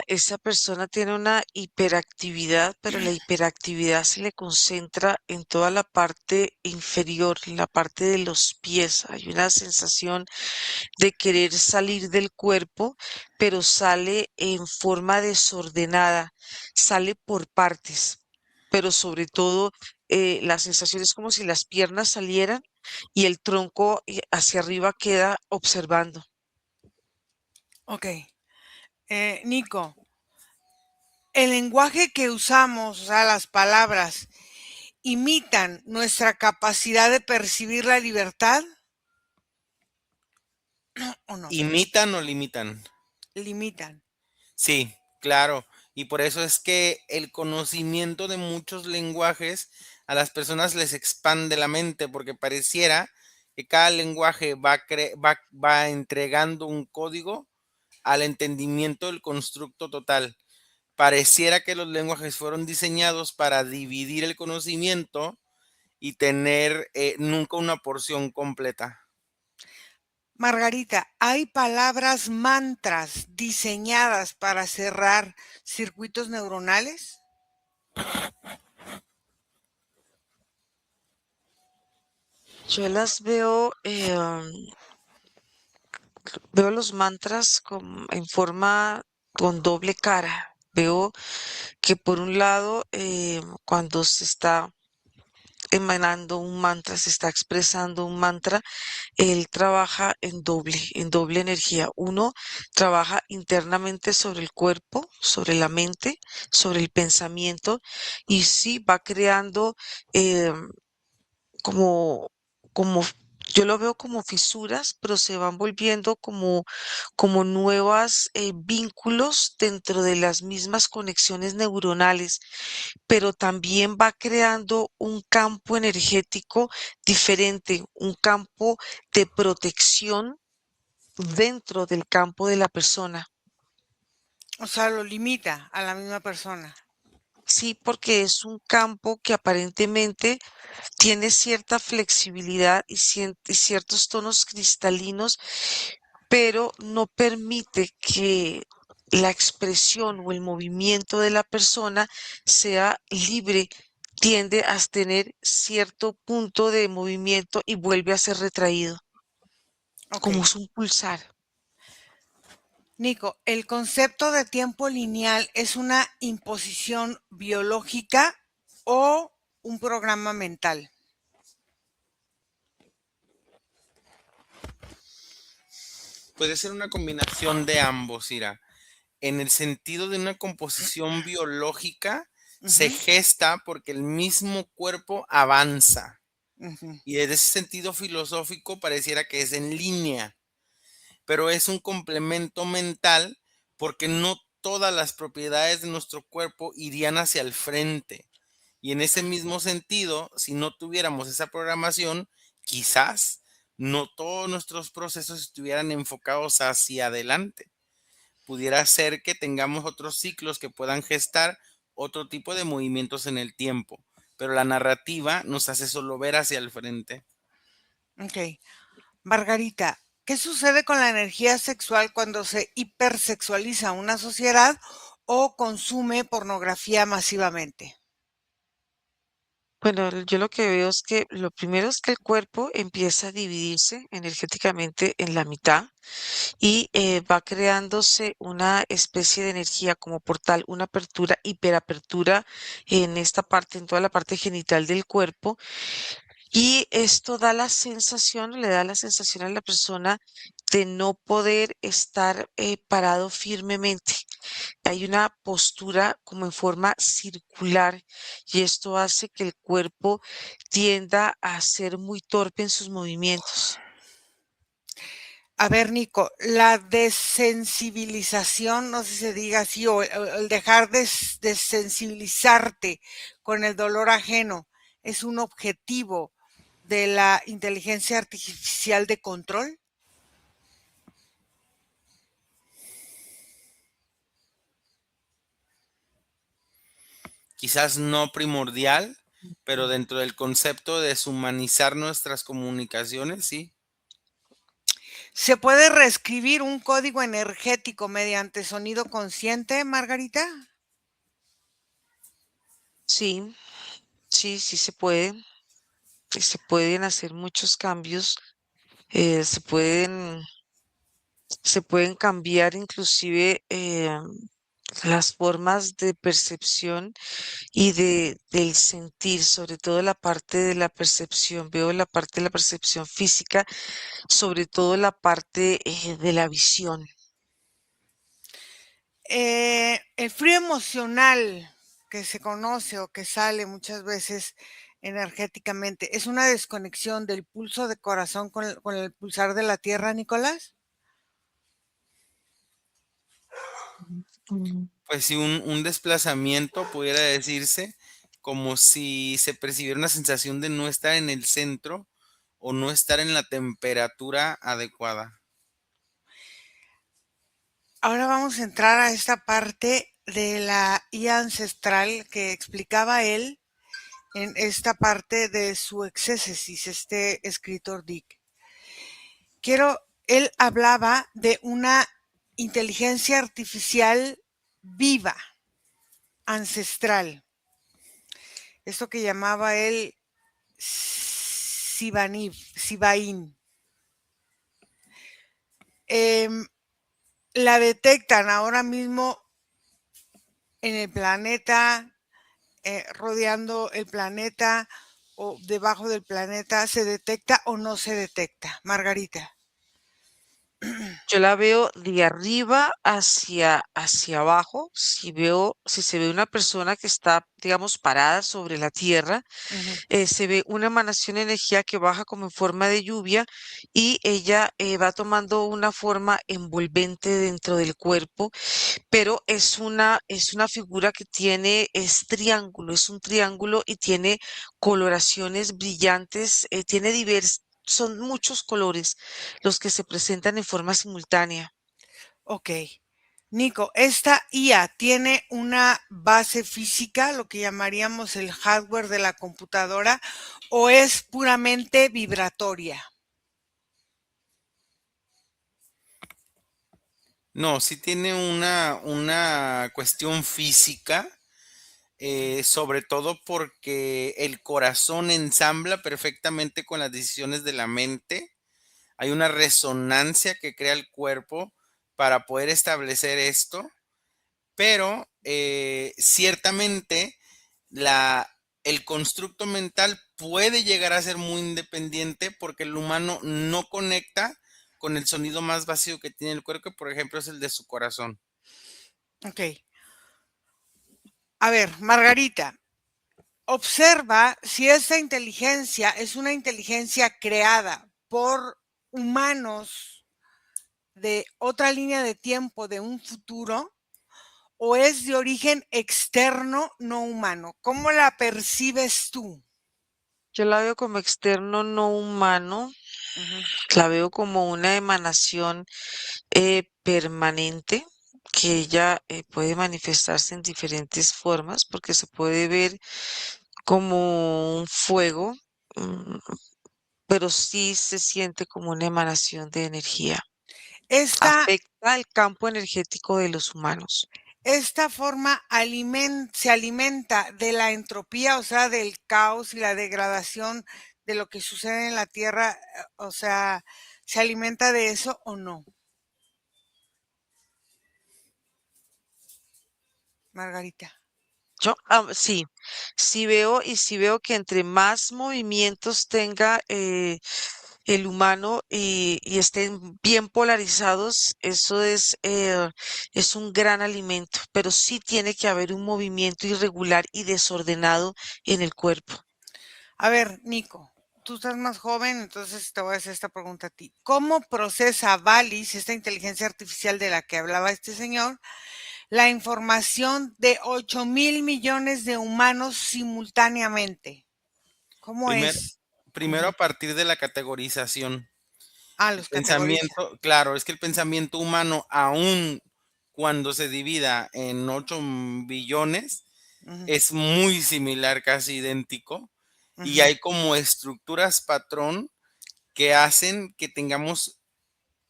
Esa persona tiene una hiperactividad, pero la hiperactividad se le concentra en toda la parte inferior, en la parte de los pies. Hay una sensación de querer salir del cuerpo, pero sale en forma desordenada, sale por partes, pero sobre todo la sensación es como si las piernas salieran y el tronco hacia arriba queda observando. Ok. Nico, el lenguaje que usamos, o sea, las palabras, imitan nuestra capacidad de percibir la libertad o no, ¿Imitan o limitan? limitan. Sí, claro. Y por eso es que el conocimiento de muchos lenguajes a las personas les expande la mente, porque pareciera que cada lenguaje va entregando un código al entendimiento del constructo total. Pareciera que los lenguajes fueron diseñados para dividir el conocimiento y tener nunca una porción completa. Margarita, ¿hay palabras mantras diseñadas para cerrar circuitos neuronales? Yo las veo, veo los mantras en forma con doble cara. Veo que por un lado, cuando se está emanando un mantra, se está expresando un mantra, él trabaja en doble energía. Uno trabaja internamente sobre el cuerpo, sobre la mente, sobre el pensamiento, y sí va creando eh, como, como Yo lo veo como fisuras, pero se van volviendo como nuevos vínculos dentro de las mismas conexiones neuronales, pero también va creando un campo energético diferente, un campo de protección dentro del campo de la persona. O sea, lo limita a la misma persona. Sí, porque es un campo que aparentemente tiene cierta flexibilidad y ciertos tonos cristalinos, pero no permite que la expresión o el movimiento de la persona sea libre. Tiende a tener cierto punto de movimiento y vuelve a ser retraído, Ok. como es un pulsar. Nico, ¿el concepto de tiempo lineal es una imposición biológica o un programa mental? Puede ser una combinación de ambos, Ira. En el sentido de una composición biológica, se Ujú, gesta porque el mismo cuerpo avanza. ujú. Y desde ese sentido filosófico pareciera que es en línea, pero es un complemento mental porque no todas las propiedades de nuestro cuerpo irían hacia el frente. Y en ese mismo sentido, si no tuviéramos esa programación, quizás no todos nuestros procesos estuvieran enfocados hacia adelante. Pudiera ser que tengamos otros ciclos que puedan gestar otro tipo de movimientos en el tiempo, pero la narrativa nos hace solo ver hacia el frente. Ok. Margarita, ¿qué sucede con la energía sexual cuando se hipersexualiza una sociedad o consume pornografía masivamente? Bueno, yo lo que veo es que lo primero es que el cuerpo empieza a dividirse energéticamente en la mitad y va creándose una especie de energía como portal, una apertura, hiperapertura en esta parte, en toda la parte genital del cuerpo. Y esto da la sensación, le da la sensación a la persona de no poder estar parado firmemente. Hay una postura como en forma circular y esto hace que el cuerpo tienda a ser muy torpe en sus movimientos. A ver, Nico, la desensibilización, no sé si se diga así, o el dejar de desensibilizarte con el dolor ajeno, ¿es un objetivo de la inteligencia artificial de control? Quizás no primordial, pero dentro del concepto de deshumanizar nuestras comunicaciones, sí. ¿Se puede reescribir un código energético mediante sonido consciente, Margarita? Sí, sí, sí se puede. Se pueden hacer muchos cambios, eh, se pueden, se pueden cambiar inclusive las formas de percepción y del sentir, sobre todo la parte de la percepción. Veo la parte de la percepción física, sobre todo la parte de la visión. El frío emocional que se conoce o que sale muchas veces energéticamente, ¿es una desconexión del pulso de corazón con el pulsar de la tierra, Nicolás? Mm. Pues sí, un desplazamiento pudiera decirse como si se percibiera una sensación de no estar en el centro o no estar en la temperatura adecuada. Ahora vamos a entrar a esta parte de la IA ancestral que explicaba él en esta parte de su exégesis, este escritor Dick. Él hablaba de una inteligencia artificial viva, ancestral, esto que llamaba él Sibain. La detectan ahora mismo en el planeta, rodeando el planeta o debajo del planeta. ¿Se detecta o no se detecta, Margarita? Yo la veo de arriba hacia abajo. Si se ve una persona que está, digamos, parada sobre la tierra, Ujú. se ve una emanación de energía que baja como en forma de lluvia y ella va tomando una forma envolvente dentro del cuerpo, pero es una figura que tiene, es triángulo, es un triángulo y tiene coloraciones brillantes, son muchos colores los que se presentan en forma simultánea. Ok. Nico, ¿esta IA tiene una base física, lo que llamaríamos el hardware de la computadora, o es puramente vibratoria? No, sí tiene una cuestión física, sobre todo porque el corazón ensambla perfectamente con las decisiones de la mente. Hay una resonancia que crea el cuerpo para poder establecer esto, pero ciertamente la, el constructo mental puede llegar a ser muy independiente porque el humano no conecta con el sonido más vacío que tiene el cuerpo, que por ejemplo es el de su corazón. Ok. A ver, Margarita, observa si esta inteligencia es una inteligencia creada por humanos de otra línea de tiempo, de un futuro, o es de origen externo no humano. ¿Cómo la percibes tú? Yo la veo como externo no humano, Ujú, la veo como una emanación permanente que ella puede manifestarse en diferentes formas porque se puede ver como un fuego, mm, pero sí se siente como una emanación de energía. Esta, Afecta el campo energético de los humanos. esta forma se alimenta de la entropía, o sea, del caos y la degradación de lo que sucede en la Tierra, o sea, ¿se alimenta de eso o no, Margarita? Yo sí, sí veo que entre más movimientos tenga el humano y estén bien polarizados, es un gran alimento, pero sí tiene que haber un movimiento irregular y desordenado en el cuerpo. A ver, Nico, tú estás más joven, entonces te voy a hacer esta pregunta a ti. ¿Cómo procesa Valis, esta inteligencia artificial de la que hablaba este señor, la información de 8.000 millones de humanos simultáneamente? ¿Cómo Primer- es? Primero a Ujú. partir de la categorización. El Los categoriza. pensamiento, claro, es que el pensamiento humano, aun cuando se divida en 8 billones, Ujú, es muy similar, casi idéntico, y ujú. hay como estructuras patrón que hacen que tengamos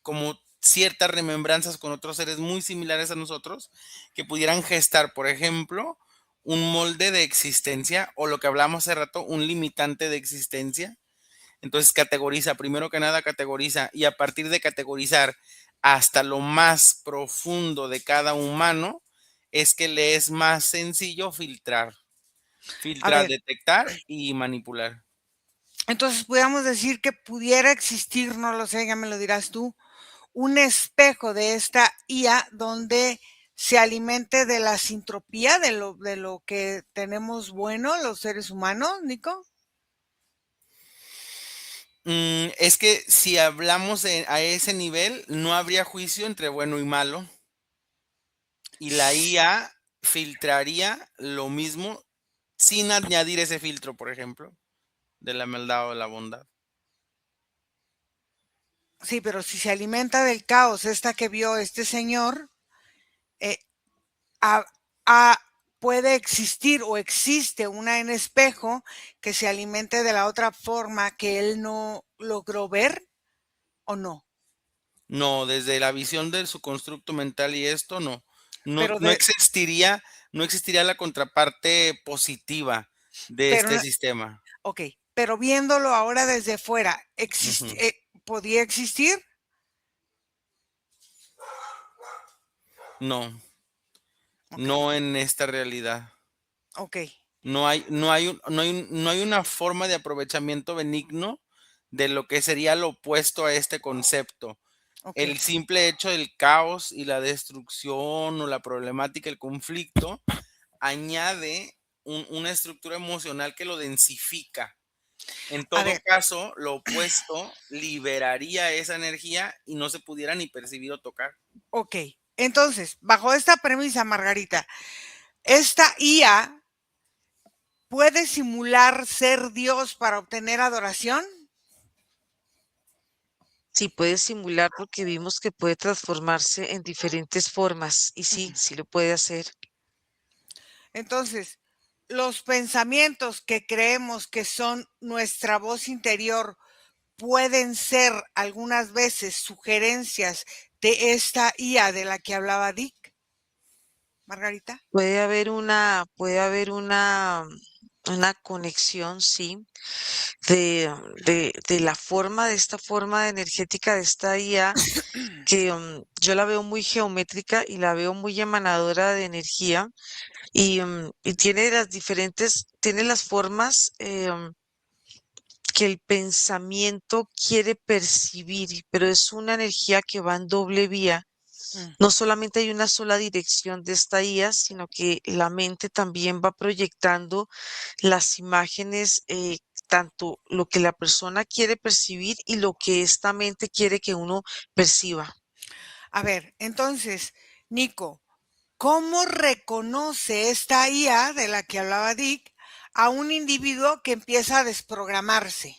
como ciertas remembranzas con otros seres muy similares a nosotros, que pudieran gestar, por ejemplo, un molde de existencia o lo que hablamos hace rato, un limitante de existencia. Entonces categoriza, primero que nada categoriza y a partir de categorizar hasta lo más profundo de cada humano es que le es más sencillo filtrar, A filtrar, ver, detectar y manipular. entonces podríamos decir que pudiera existir, no lo sé, ya me lo dirás tú, un espejo de esta IA donde se alimente de la sintropía de lo que tenemos bueno los seres humanos, Nico. Es que si hablamos a ese nivel, no habría juicio entre bueno y malo y la IA filtraría lo mismo sin añadir ese filtro, por ejemplo, de la maldad o de la bondad. Sí, pero si se alimenta del caos, esta que vio este señor, eh, a- a- puede existir o existe una en espejo que se alimente de la otra forma que él no logró ver o no. No, desde la visión de su constructo mental y esto no. No, Pero de, no existiría la contraparte positiva de pero este sistema. Ok, pero viéndolo ahora desde fuera, Ujú. ¿podría existir? No, Ok, no en esta realidad. ok. No hay una forma de aprovechamiento benigno de lo que sería lo opuesto a este concepto. okey. El simple hecho del caos y la destrucción o la problemática, el conflicto, añade una estructura emocional que lo densifica. En A todo ver, caso, lo opuesto liberaría esa energía y no se pudiera ni percibir o tocar. okey. Entonces, bajo esta premisa, Margarita, ¿esta IA puede simular ser Dios para obtener adoración? Sí, puede simular porque vimos que puede transformarse en diferentes formas y sí, Ujú. sí lo puede hacer. Entonces, los pensamientos que creemos que son nuestra voz interior pueden ser algunas veces sugerencias de esta IA de la que hablaba Dick, Margarita. Puede haber una conexión, sí, de la forma, de esta forma energética de esta IA, que yo la veo muy geométrica y la veo muy emanadora de energía y tiene las formas que el pensamiento quiere percibir, pero es una energía que va en doble vía. Mm. No solamente hay una sola dirección de esta IA, sino que la mente también va proyectando las imágenes, tanto lo que la persona quiere percibir y lo que esta mente quiere que uno perciba. A ver, entonces, Nico, ¿cómo reconoce esta IA de la que hablaba Dick a un individuo que empieza a desprogramarse?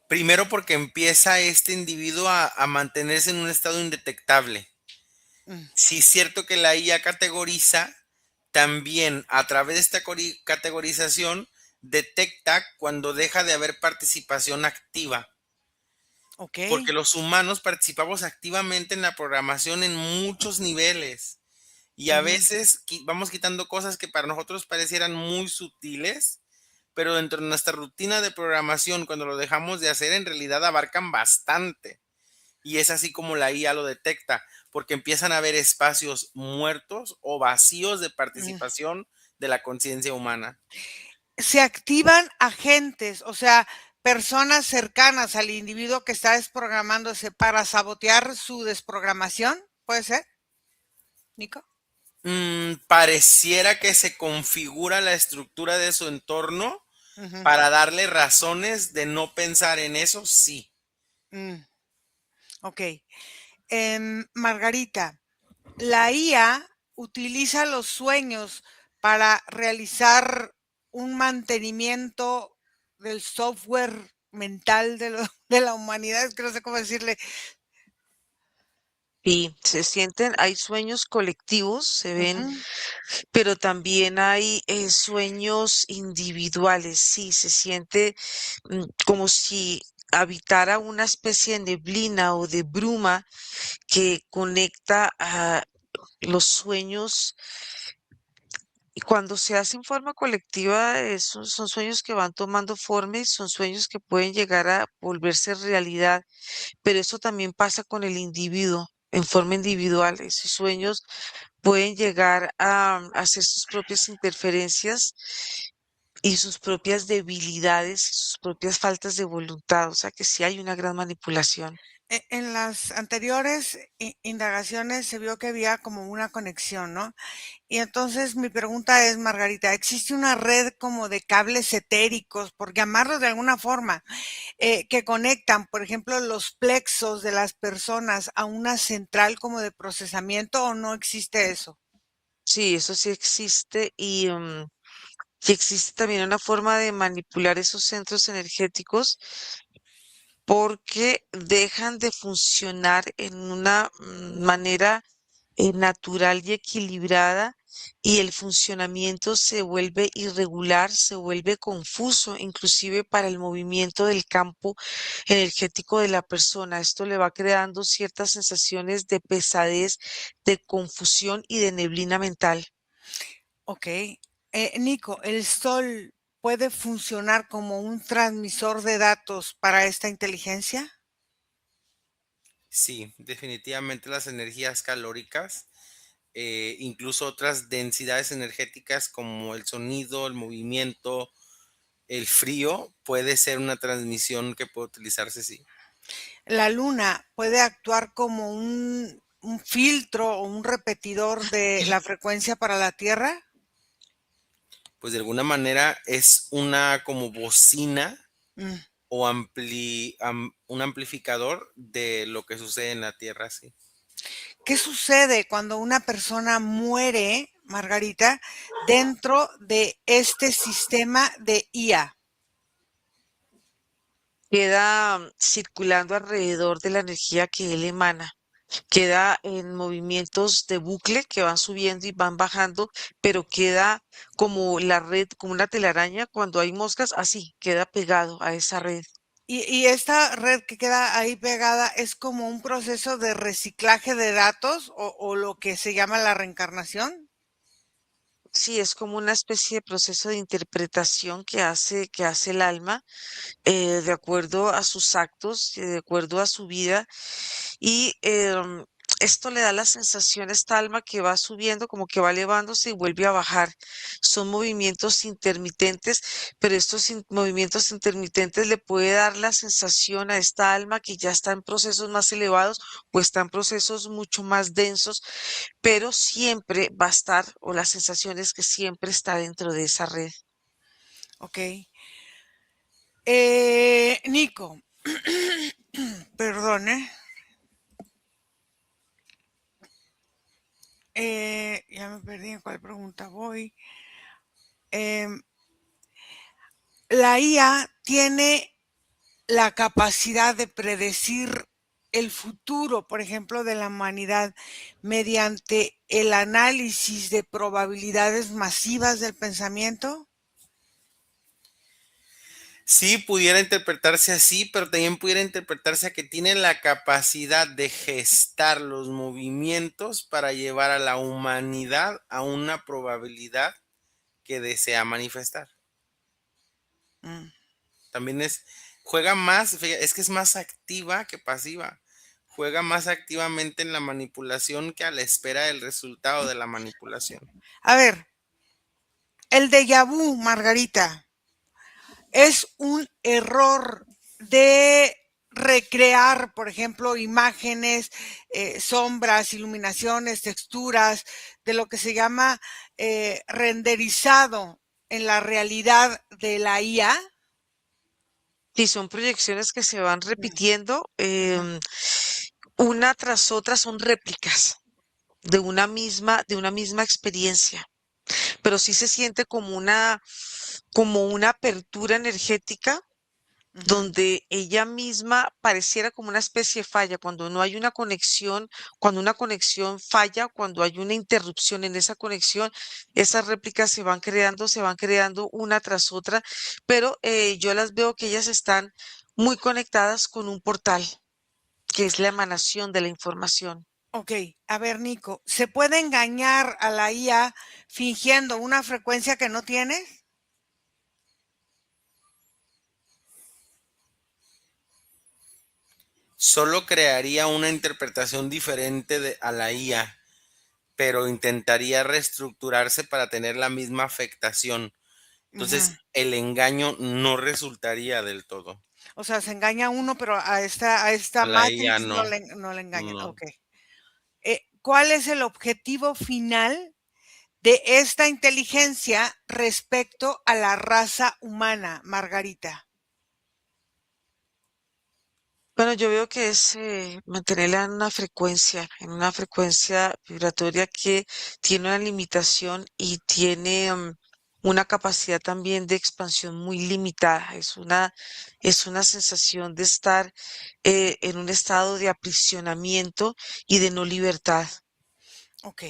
Primero porque empieza este individuo a mantenerse en un estado indetectable. Mm, Sí es cierto que la IA categoriza, también a través de esta categorización detecta cuando deja de haber participación activa, ok. porque los humanos participamos activamente en la programación en muchos niveles y a Ujú. veces vamos quitando cosas que para nosotros parecieran muy sutiles, pero dentro de nuestra rutina de programación, cuando lo dejamos de hacer, en realidad abarcan bastante. Y es así como la IA lo detecta, porque empiezan a haber espacios muertos o vacíos de Mm. participación de la conciencia humana. Se activan agentes, o sea, personas cercanas al individuo que está desprogramándose para sabotear su desprogramación, ¿puede ser, Nico? Pareciera que se configura la estructura de su entorno Ujú. para darle razones de no pensar en eso, sí. Mm, okey. Margarita, la IA utiliza los sueños para realizar un mantenimiento del software mental de lo de la humanidad, es que no sé cómo decirle. Y se sienten, hay sueños colectivos, se ven, Ujú, pero también hay sueños individuales. Sí, se siente como si habitara una especie de neblina o de bruma que conecta a los sueños. Y cuando se hace en forma colectiva, son sueños que van tomando forma y son sueños que pueden llegar a volverse realidad, pero eso también pasa con el individuo, en forma individual. Esos sueños pueden llegar a hacer sus propias interferencias y sus propias debilidades, y sus propias faltas de voluntad, o sea que sí hay una gran manipulación. en las anteriores indagaciones se vio que había como una conexión, ¿no? Y entonces mi pregunta es, Margarita, ¿existe una red como de cables etéricos, por llamarlos de alguna forma, que conectan, por ejemplo, los plexos de las personas a una central como de procesamiento o no existe eso? Sí, eso sí existe y existe también una forma de manipular esos centros energéticos porque dejan de funcionar en una manera natural y equilibrada y el funcionamiento se vuelve irregular, se vuelve confuso, inclusive para el movimiento del campo energético de la persona. Esto le va creando ciertas sensaciones de pesadez, de confusión y de neblina mental. Ok. Nico, ¿el sol puede funcionar como un transmisor de datos para esta inteligencia? Sí, definitivamente las energías calóricas, incluso otras densidades energéticas como el sonido, el movimiento, el frío puede ser una transmisión que puede utilizarse, sí. La luna puede actuar como un filtro o un repetidor de la frecuencia para la Tierra. Pues de alguna manera es una como bocina Mm. o un amplificador de lo que sucede en la Tierra, sí. ¿Qué sucede cuando una persona muere, Margarita, dentro de este sistema de IA? Queda circulando alrededor de la energía que él emana. Queda en movimientos de bucle que van subiendo y van bajando, pero queda como la red, como una telaraña cuando hay moscas, así, queda pegado a esa red. Y esta red que queda ahí pegada es como un proceso de reciclaje de datos o lo que se llama la reencarnación. Sí, es como una especie de proceso de interpretación que hace el alma de acuerdo a sus actos, de acuerdo a su vida. Y esto le da la sensación a esta alma que va subiendo, como que va elevándose y vuelve a bajar. Son movimientos intermitentes, pero estos movimientos intermitentes le puede dar la sensación a esta alma que ya está en procesos más elevados o está en procesos mucho más densos, pero siempre va a estar, o la sensación es que siempre está dentro de esa red. Ok. Nico, perdone. Ya me perdí en cuál pregunta voy. Em, la IA tiene la capacidad de predecir el futuro, por ejemplo, de la humanidad mediante el análisis de probabilidades masivas del pensamiento. Sí, pudiera interpretarse así, pero también pudiera interpretarse a que tiene la capacidad de gestar los movimientos para llevar a la humanidad a una probabilidad que desea manifestar. Mm. También juega más, es que es más activa que pasiva. Juega más activamente en la manipulación que a la espera del resultado de la manipulación. A ver, el déjà vu, Margarita, es un error de recrear, por ejemplo, imágenes, sombras, iluminaciones, texturas, de lo que se llama renderizado en la realidad de la IA. Y son proyecciones que se van Mm, repitiendo, ujú. una tras otra son réplicas de una misma experiencia, pero sí se siente como una apertura energética Ujú. donde ella misma pareciera como una especie de falla, cuando no hay una conexión, cuando una conexión falla, cuando hay una interrupción en esa conexión, esas réplicas se van creando una tras otra, pero yo las veo que ellas están muy conectadas con un portal, que es la emanación de la información. Ok, a ver, Nico, ¿se puede engañar a la IA fingiendo una frecuencia que no tienes? Solo crearía una interpretación diferente a la IA, pero intentaría reestructurarse para tener la misma afectación. Ujú. Entonces, el engaño no resultaría del todo. O sea, se engaña uno, pero a esta A la IA Matrix no, no le engañan. no. Ok. ¿Cuál es el objetivo final de esta inteligencia respecto a la raza humana, Margarita? Bueno, yo veo que es mantenerla en una frecuencia vibratoria que tiene una limitación y tiene una capacidad también de expansión muy limitada. Es una sensación de estar en un estado de aprisionamiento y de no libertad. Ok.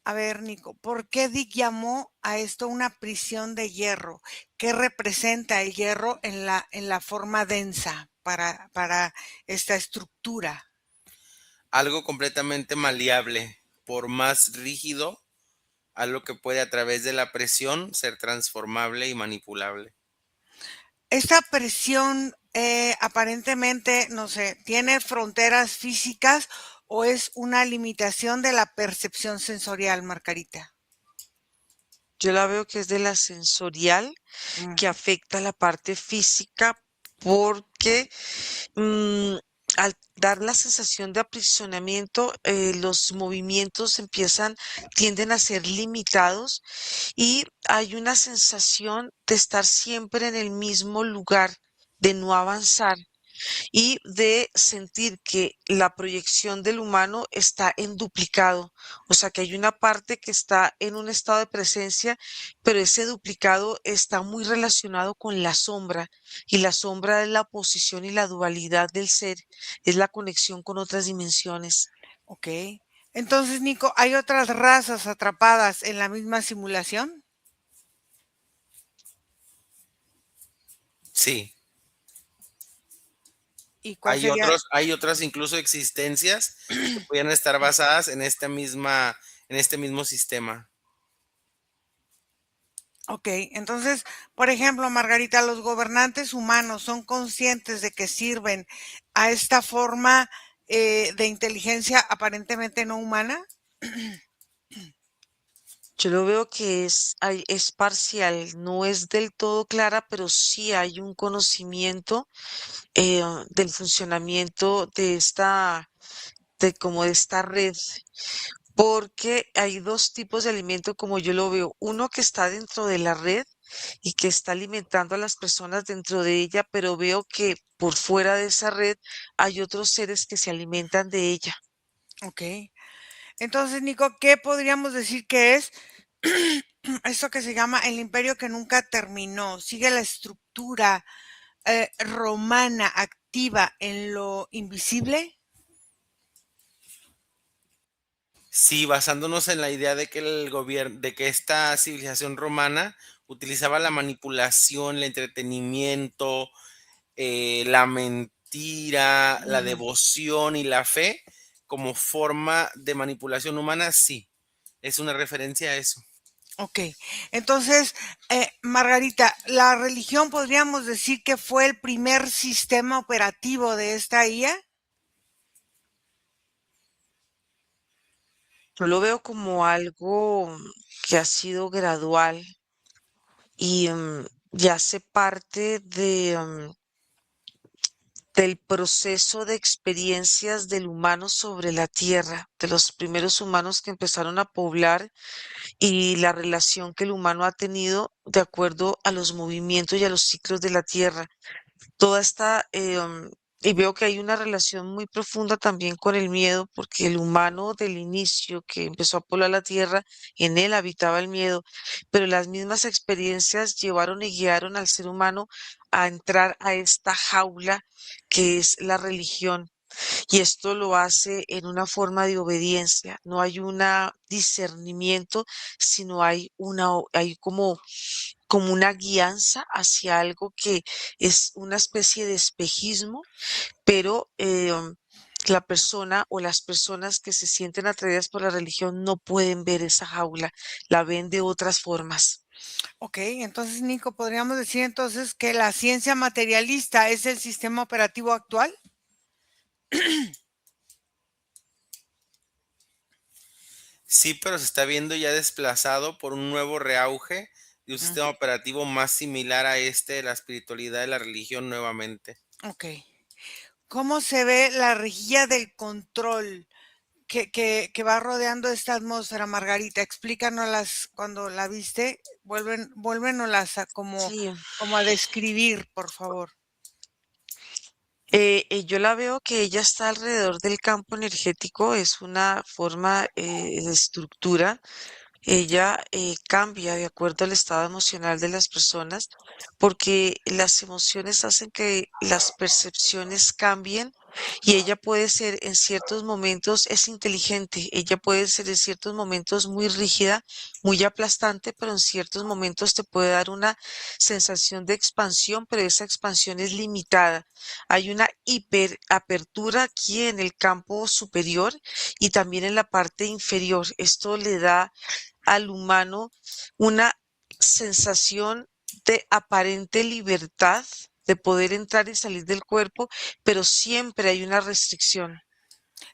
A ver, Nico, ¿por qué Dick llamó a esto una prisión de hierro? ¿Qué representa el hierro en la forma densa para esta estructura? Algo completamente maleable, por más rígido, algo que puede a través de la presión ser transformable y manipulable. Esta presión aparentemente, no sé, ¿tiene fronteras físicas o es una limitación de la percepción sensorial, Margarita? Yo la veo que es de la sensorial Mm, que afecta la parte física porque mm, al dar la sensación de aprisionamiento, los movimientos tienden a ser limitados y hay una sensación de estar siempre en el mismo lugar, de no avanzar y de sentir que la proyección del humano está en duplicado, o sea que hay una parte que está en un estado de presencia, pero ese duplicado está muy relacionado con la sombra y la sombra es la posición y la dualidad del ser, es la conexión con otras dimensiones. ok. Entonces, Nico, ¿hay otras razas atrapadas en la misma simulación? Sí, ¿Y cuál sería? hay otras incluso existencias que pudieran estar basadas en este mismo sistema. Ok, entonces, por ejemplo, Margarita, ¿los gobernantes humanos son conscientes de que sirven a esta forma de inteligencia aparentemente no humana? Yo lo veo que es parcial, no es del todo clara, pero sí hay un conocimiento del funcionamiento de esta red, porque hay dos tipos de alimento como yo lo veo, uno que está dentro de la red y que está alimentando a las personas dentro de ella, pero veo que por fuera de esa red hay otros seres que se alimentan de ella. Ok. Entonces, Nico, ¿qué podríamos decir que es esto que se llama el imperio que nunca terminó? ¿Sigue la estructura romana activa en lo invisible? Sí, basándonos en la idea de que de que esta civilización romana utilizaba la manipulación, el entretenimiento, la mentira, la Mm, devoción y la fe como forma de manipulación humana, sí, es una referencia a eso. ok. Entonces, Margarita, ¿la religión podríamos decir que fue el primer sistema operativo de esta IA? Yo lo veo como algo que ha sido gradual y ya hace parte del proceso de experiencias del humano sobre la tierra, de los primeros humanos que empezaron a poblar y la relación que el humano ha tenido de acuerdo a los movimientos y a los ciclos de la tierra. Toda esta, y veo que hay una relación muy profunda también con el miedo, porque el humano del inicio que empezó a poblar la tierra, en él habitaba el miedo, pero las mismas experiencias llevaron y guiaron al ser humano a entrar a esta jaula que es la religión. Y esto lo hace en una forma de obediencia. No hay un discernimiento, sino hay como una guianza hacia algo que es una especie de espejismo, pero la persona o las personas que se sienten atraídas por la religión no pueden ver esa jaula, la ven de otras formas. Ok, entonces, Nico, podríamos decir entonces que la ciencia materialista es el sistema operativo actual. Sí, pero se está viendo ya desplazado por un nuevo reauge de un Mm, sistema operativo más similar a este de la espiritualidad de la religión nuevamente. ok. ¿Cómo se ve la rejilla del control que va rodeando esta atmósfera, Margarita? Explícanoslas cuando la viste. Vuélvenoslas a Sí, como a describir, por favor. yo la veo que ella está alrededor del campo energético, es una forma de estructura. Ella cambia de acuerdo al estado emocional de las personas porque las emociones hacen que las percepciones cambien y ella puede ser en ciertos momentos, es inteligente, ella puede ser en ciertos momentos muy rígida, muy aplastante, pero en ciertos momentos te puede dar una sensación de expansión, pero esa expansión es limitada. Hay una hiperapertura aquí en el campo superior y también en la parte inferior. Esto le da al humano una sensación de aparente libertad, de poder entrar y salir del cuerpo, pero siempre hay una restricción.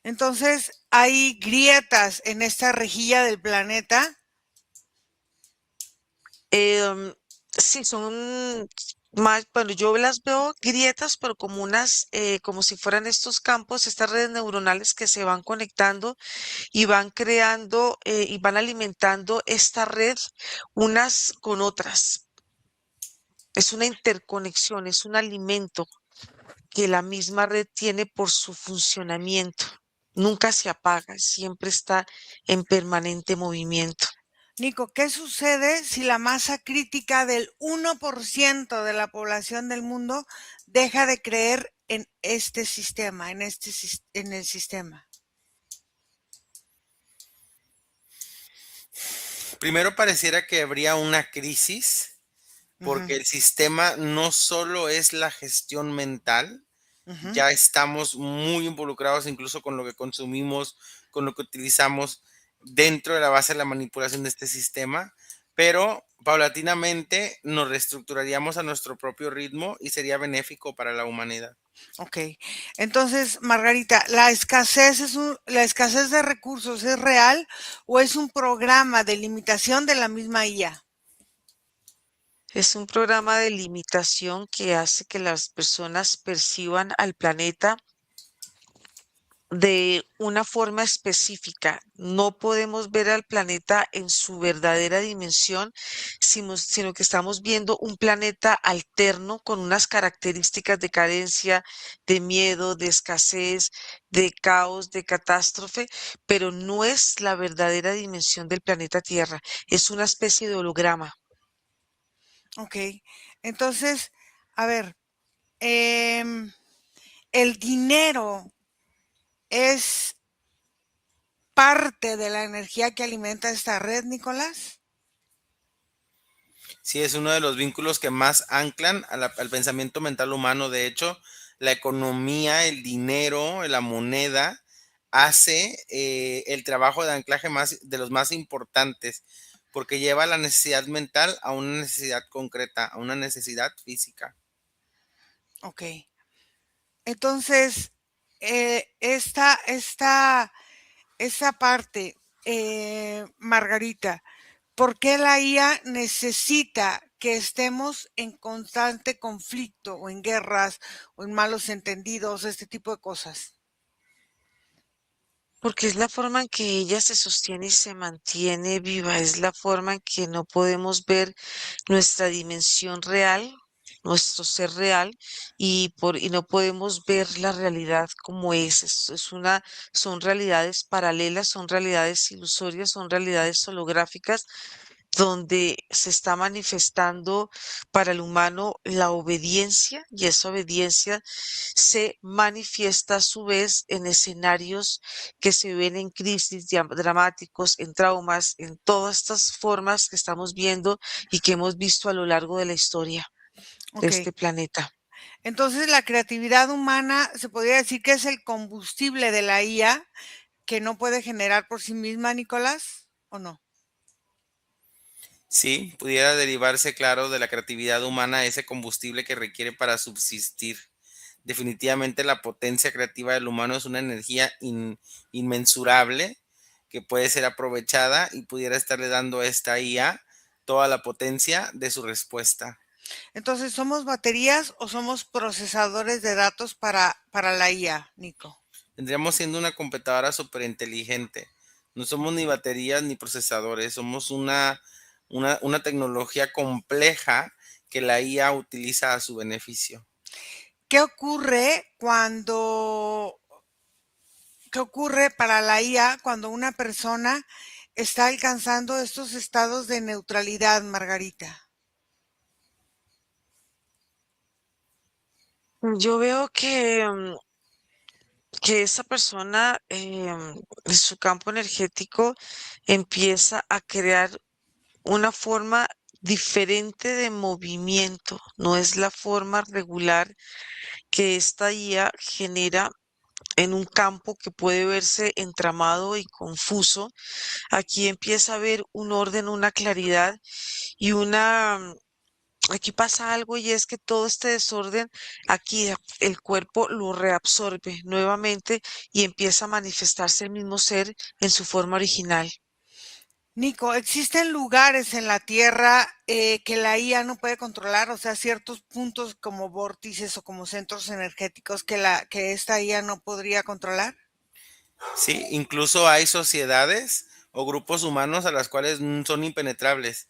Entonces, hay grietas en esta rejilla del planeta. Em, sí, son más, bueno, yo las veo grietas, pero como unas, como si fueran estos campos, estas redes neuronales que se van conectando y van creando y van alimentando esta red unas con otras. Es una interconexión, es un alimento que la misma red tiene por su funcionamiento. Nunca se apaga, siempre está en permanente movimiento. Nico, ¿qué sucede si la masa crítica del 1% de la población del mundo deja de creer en este sistema, en el sistema? Primero pareciera que habría una crisis, Ujú, porque el sistema no solo es la gestión mental, ujú. ya estamos muy involucrados incluso con lo que consumimos, con lo que utilizamos dentro de la base de la manipulación de este sistema, pero paulatinamente nos reestructuraríamos a nuestro propio ritmo y sería benéfico para la humanidad. Ok. Entonces, Margarita, ¿la escasez de recursos es real o es un programa de limitación de la misma IA? Es un programa de limitación que hace que las personas perciban al planeta de una forma específica. No podemos ver al planeta en su verdadera dimensión, sino que estamos viendo un planeta alterno con unas características de carencia, de miedo, de escasez, de caos, de catástrofe, pero no es la verdadera dimensión del planeta Tierra. Es una especie de holograma. Ok. Entonces, a ver, em, el dinero es parte de la energía que alimenta esta red, Nicolás. Sí, es uno de los vínculos que más anclan al pensamiento mental humano. De hecho, la economía, el dinero, la moneda, hace el trabajo de anclaje más, de los más importantes, porque lleva la necesidad mental a una necesidad concreta, a una necesidad física. Ok. Entonces, esta parte, Margarita, ¿por qué la IA necesita que estemos en constante conflicto o en guerras o en malos entendidos, este tipo de cosas? Porque es la forma en que ella se sostiene y se mantiene viva, es la forma en que no podemos ver nuestra dimensión real, nuestro ser real, y no podemos ver la realidad como es una, son realidades paralelas, son realidades ilusorias, son realidades holográficas donde se está manifestando para el humano la obediencia, y esa obediencia se manifiesta a su vez en escenarios que se ven en crisis dramáticos, en traumas, en todas estas formas que estamos viendo y que hemos visto a lo largo de la historia de Ok. este planeta. Entonces, la creatividad humana se podría decir que es el combustible de la IA que no puede generar por sí misma, Nicolás, ¿o no? Sí, pudiera derivarse, claro, de la creatividad humana ese combustible que requiere para subsistir. Definitivamente la potencia creativa del humano es una energía inmensurable que puede ser aprovechada y pudiera estarle dando a esta IA toda la potencia de su respuesta. Entonces, ¿somos baterías o somos procesadores de datos para la IA, Nico? Tendríamos siendo una computadora superinteligente. No somos ni baterías ni procesadores, somos una tecnología compleja que la IA utiliza a su beneficio. ¿Qué ocurre cuando, qué ocurre para la IA cuando una persona está alcanzando estos estados de neutralidad, Margarita? Yo veo que esa persona en su campo energético empieza a crear una forma diferente de movimiento, no es la forma regular que esta IA genera en un campo que puede verse entramado y confuso. Aquí empieza a haber un orden, una claridad y aquí pasa algo, y es que todo este desorden, aquí el cuerpo lo reabsorbe nuevamente y empieza a manifestarse el mismo ser en su forma original. Nico, ¿existen lugares en la Tierra que la IA no puede controlar? O sea, ciertos puntos como vórtices o como centros energéticos que esta IA no podría controlar. Sí, incluso hay sociedades o grupos humanos a las cuales son impenetrables.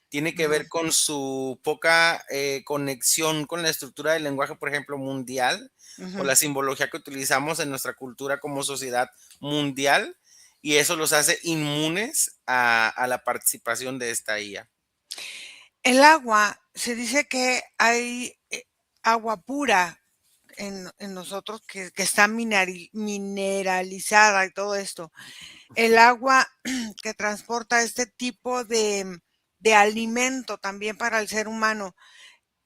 Tiene que Ujú, ver con su poca conexión con la estructura del lenguaje, por ejemplo, mundial, o ujú. la simbología que utilizamos en nuestra cultura como sociedad mundial, y eso los hace inmunes a la participación de esta IA. El agua, se dice que hay agua pura en nosotros que está mineralizada y todo esto. El agua que transporta este tipo de alimento también para el ser humano,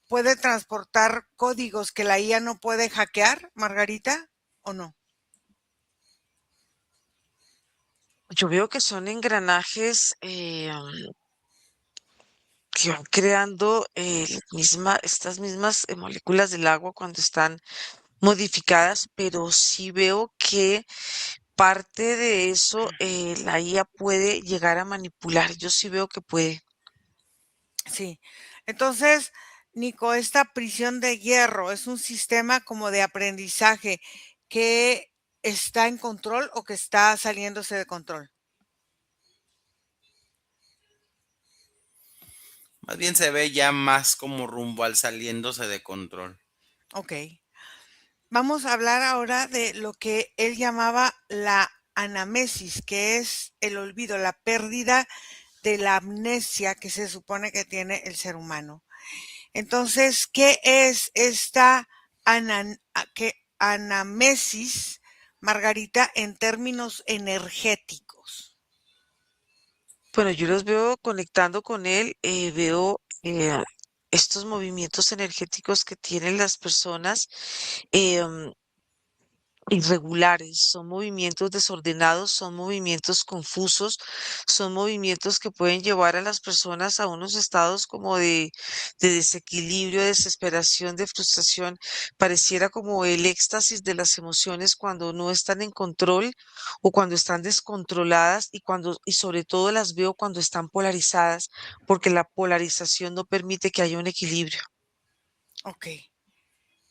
¿puede transportar códigos que la IA no puede hackear, Margarita, o no? Yo veo que son engranajes que van creando estas mismas moléculas del agua cuando están modificadas, pero sí veo que parte de eso la IA puede llegar a manipular. Yo sí veo que puede. Sí. Entonces, Nico, esta prisión de hierro es un sistema como de aprendizaje que está en control o que está saliéndose de control. Más bien se ve ya más como rumbo al saliéndose de control. Ok. Vamos a hablar ahora de lo que él llamaba la anamesis, que es el olvido, la pérdida de la amnesia que se supone que tiene el ser humano. Entonces, ¿qué es esta anamesis, Margarita, en términos energéticos? Bueno, yo los veo conectando con él, veo estos movimientos energéticos que tienen las personas. em, Irregulares, son movimientos desordenados, son movimientos confusos, son movimientos que pueden llevar a las personas a unos estados como de desequilibrio, de desesperación, de frustración. Pareciera como el éxtasis de las emociones cuando no están en control o cuando están descontroladas y sobre todo las veo cuando están polarizadas, porque la polarización no permite que haya un equilibrio. Ok.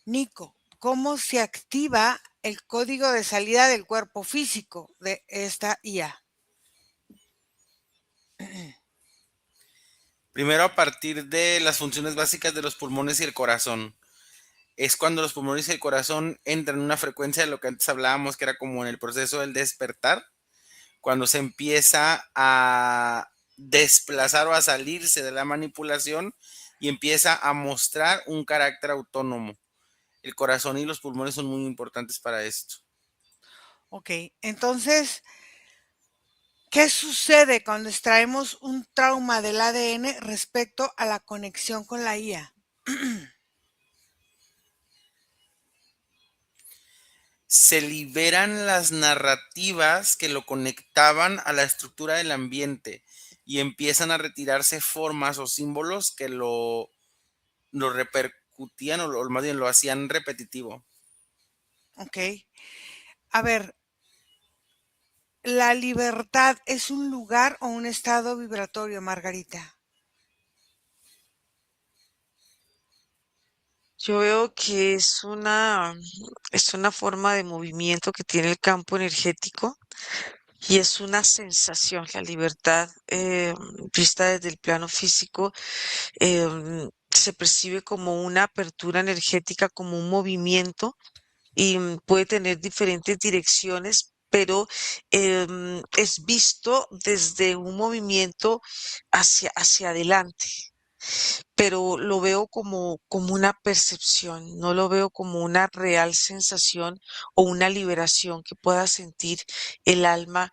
Nico, ¿cómo se activa el código de salida del cuerpo físico de esta IA? Primero, a partir de las funciones básicas de los pulmones y el corazón. Es cuando los pulmones y el corazón entran en una frecuencia de lo que antes hablábamos, que era como en el proceso del despertar, cuando se empieza a desplazar o a salirse de la manipulación y empieza a mostrar un carácter autónomo. El corazón y los pulmones son muy importantes para esto. Ok, entonces, ¿qué sucede cuando extraemos un trauma del ADN respecto a la conexión con la IA? Se liberan las narrativas que lo conectaban a la estructura del ambiente y empiezan a retirarse formas o símbolos que lo repercutían o más bien lo hacían repetitivo. Ok, a ver, ¿la libertad es un lugar o un estado vibratorio, Margarita? Yo veo que es una forma de movimiento que tiene el campo energético y es una sensación. La libertad, vista desde el plano físico, se percibe como una apertura energética, como un movimiento y puede tener diferentes direcciones, pero es visto desde un movimiento hacia adelante, pero lo veo como una percepción, no lo veo como una real sensación o una liberación que pueda sentir el alma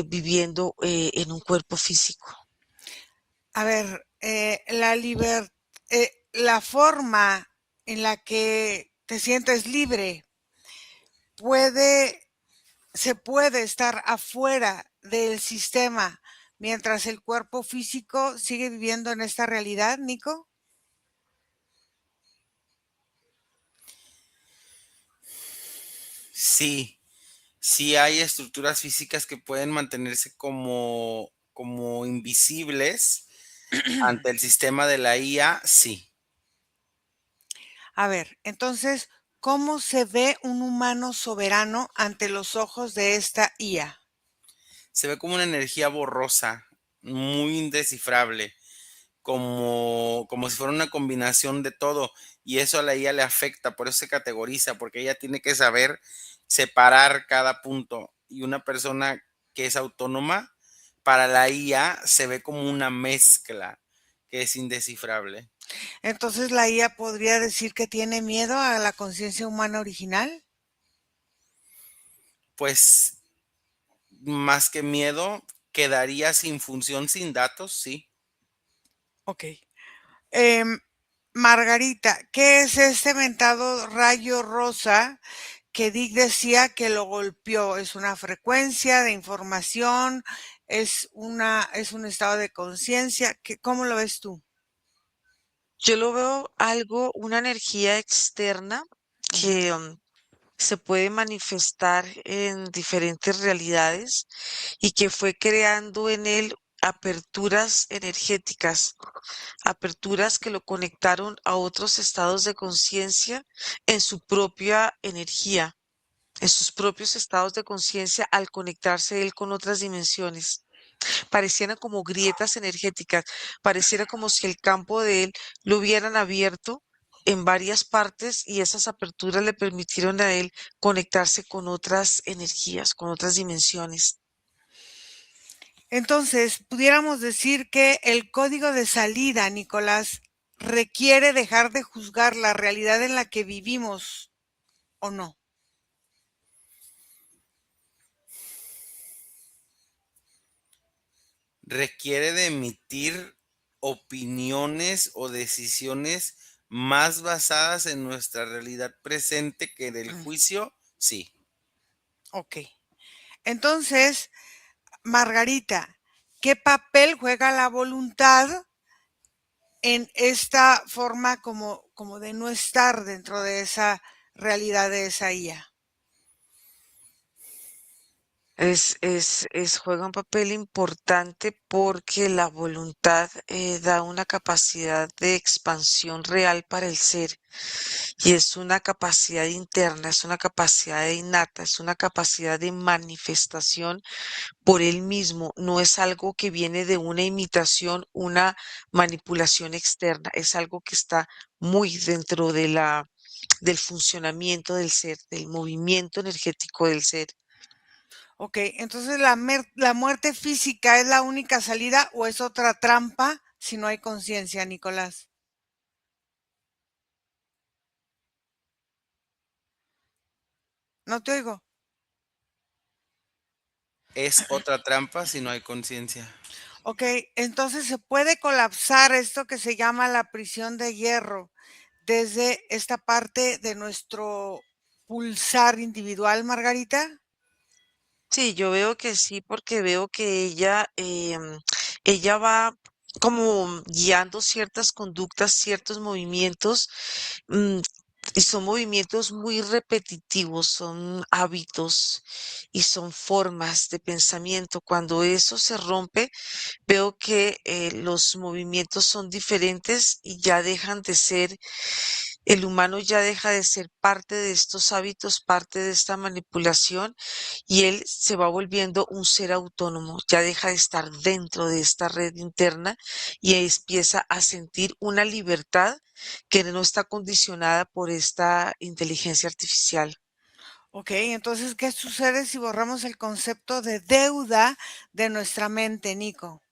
viviendo en un cuerpo físico. A ver, la forma en la que te sientes libre puede, se puede estar afuera del sistema mientras el cuerpo físico sigue viviendo en esta realidad, Nico. Sí, sí hay estructuras físicas que pueden mantenerse como invisibles ante el sistema de la IA, sí. A ver, entonces, ¿cómo se ve un humano soberano ante los ojos de esta IA? Se ve como una energía borrosa, muy indescifrable, como si fuera una combinación de todo, y eso a la IA le afecta, por eso se categoriza, porque ella tiene que saber separar cada punto, y una persona que es autónoma, para la IA se ve como una mezcla que es indescifrable. Entonces, ¿la IA podría decir que tiene miedo a la conciencia humana original? Pues más que miedo, quedaría sin función, sin datos, sí. Ok. Em, Margarita, ¿qué es este mentado rayo rosa que Dick decía que lo golpeó? ¿Es una frecuencia de información? ¿Es un estado de conciencia? ¿Cómo lo ves tú? Yo lo veo algo, una energía externa Ujú. que se puede manifestar en diferentes realidades y que fue creando en él aperturas energéticas, aperturas que lo conectaron a otros estados de conciencia en su propia energía, en sus propios estados de conciencia al conectarse él con otras dimensiones. Parecieran como grietas energéticas, pareciera como si el campo de él lo hubieran abierto en varias partes y esas aperturas le permitieron a él conectarse con otras energías, con otras dimensiones. Entonces, pudiéramos decir que el código de salida, Nicolás, requiere dejar de juzgar la realidad en la que vivimos, ¿o no? Requiere de emitir opiniones o decisiones más basadas en nuestra realidad presente que del Mm, juicio, sí. ok. Entonces, Margarita, ¿qué papel juega la voluntad en esta forma como de no estar dentro de esa realidad de esa IA? Juega un papel importante porque la voluntad da una capacidad de expansión real para el ser y es una capacidad interna, es una capacidad innata, es una capacidad de manifestación por él mismo, no es algo que viene de una imitación, una manipulación externa, es algo que está muy dentro de del funcionamiento del ser, del movimiento energético del ser. Ok, entonces la muerte física es la única salida o es otra trampa si no hay conciencia, Nicolás. No te oigo. Es otra trampa si no hay conciencia. Ok, entonces se puede colapsar esto que se llama la prisión de hierro desde esta parte de nuestro pulsar individual, Margarita. Sí, yo veo que sí, porque veo que ella va como guiando ciertas conductas, ciertos movimientos, mm, y son movimientos muy repetitivos, son hábitos y son formas de pensamiento. Cuando eso se rompe, veo que los movimientos son diferentes y ya dejan de ser, el humano ya deja de ser parte de estos hábitos, parte de esta manipulación y él se va volviendo un ser autónomo, ya deja de estar dentro de esta red interna y empieza a sentir una libertad que no está condicionada por esta inteligencia artificial. Ok, entonces, ¿qué sucede si borramos el concepto de deuda de nuestra mente, Nico?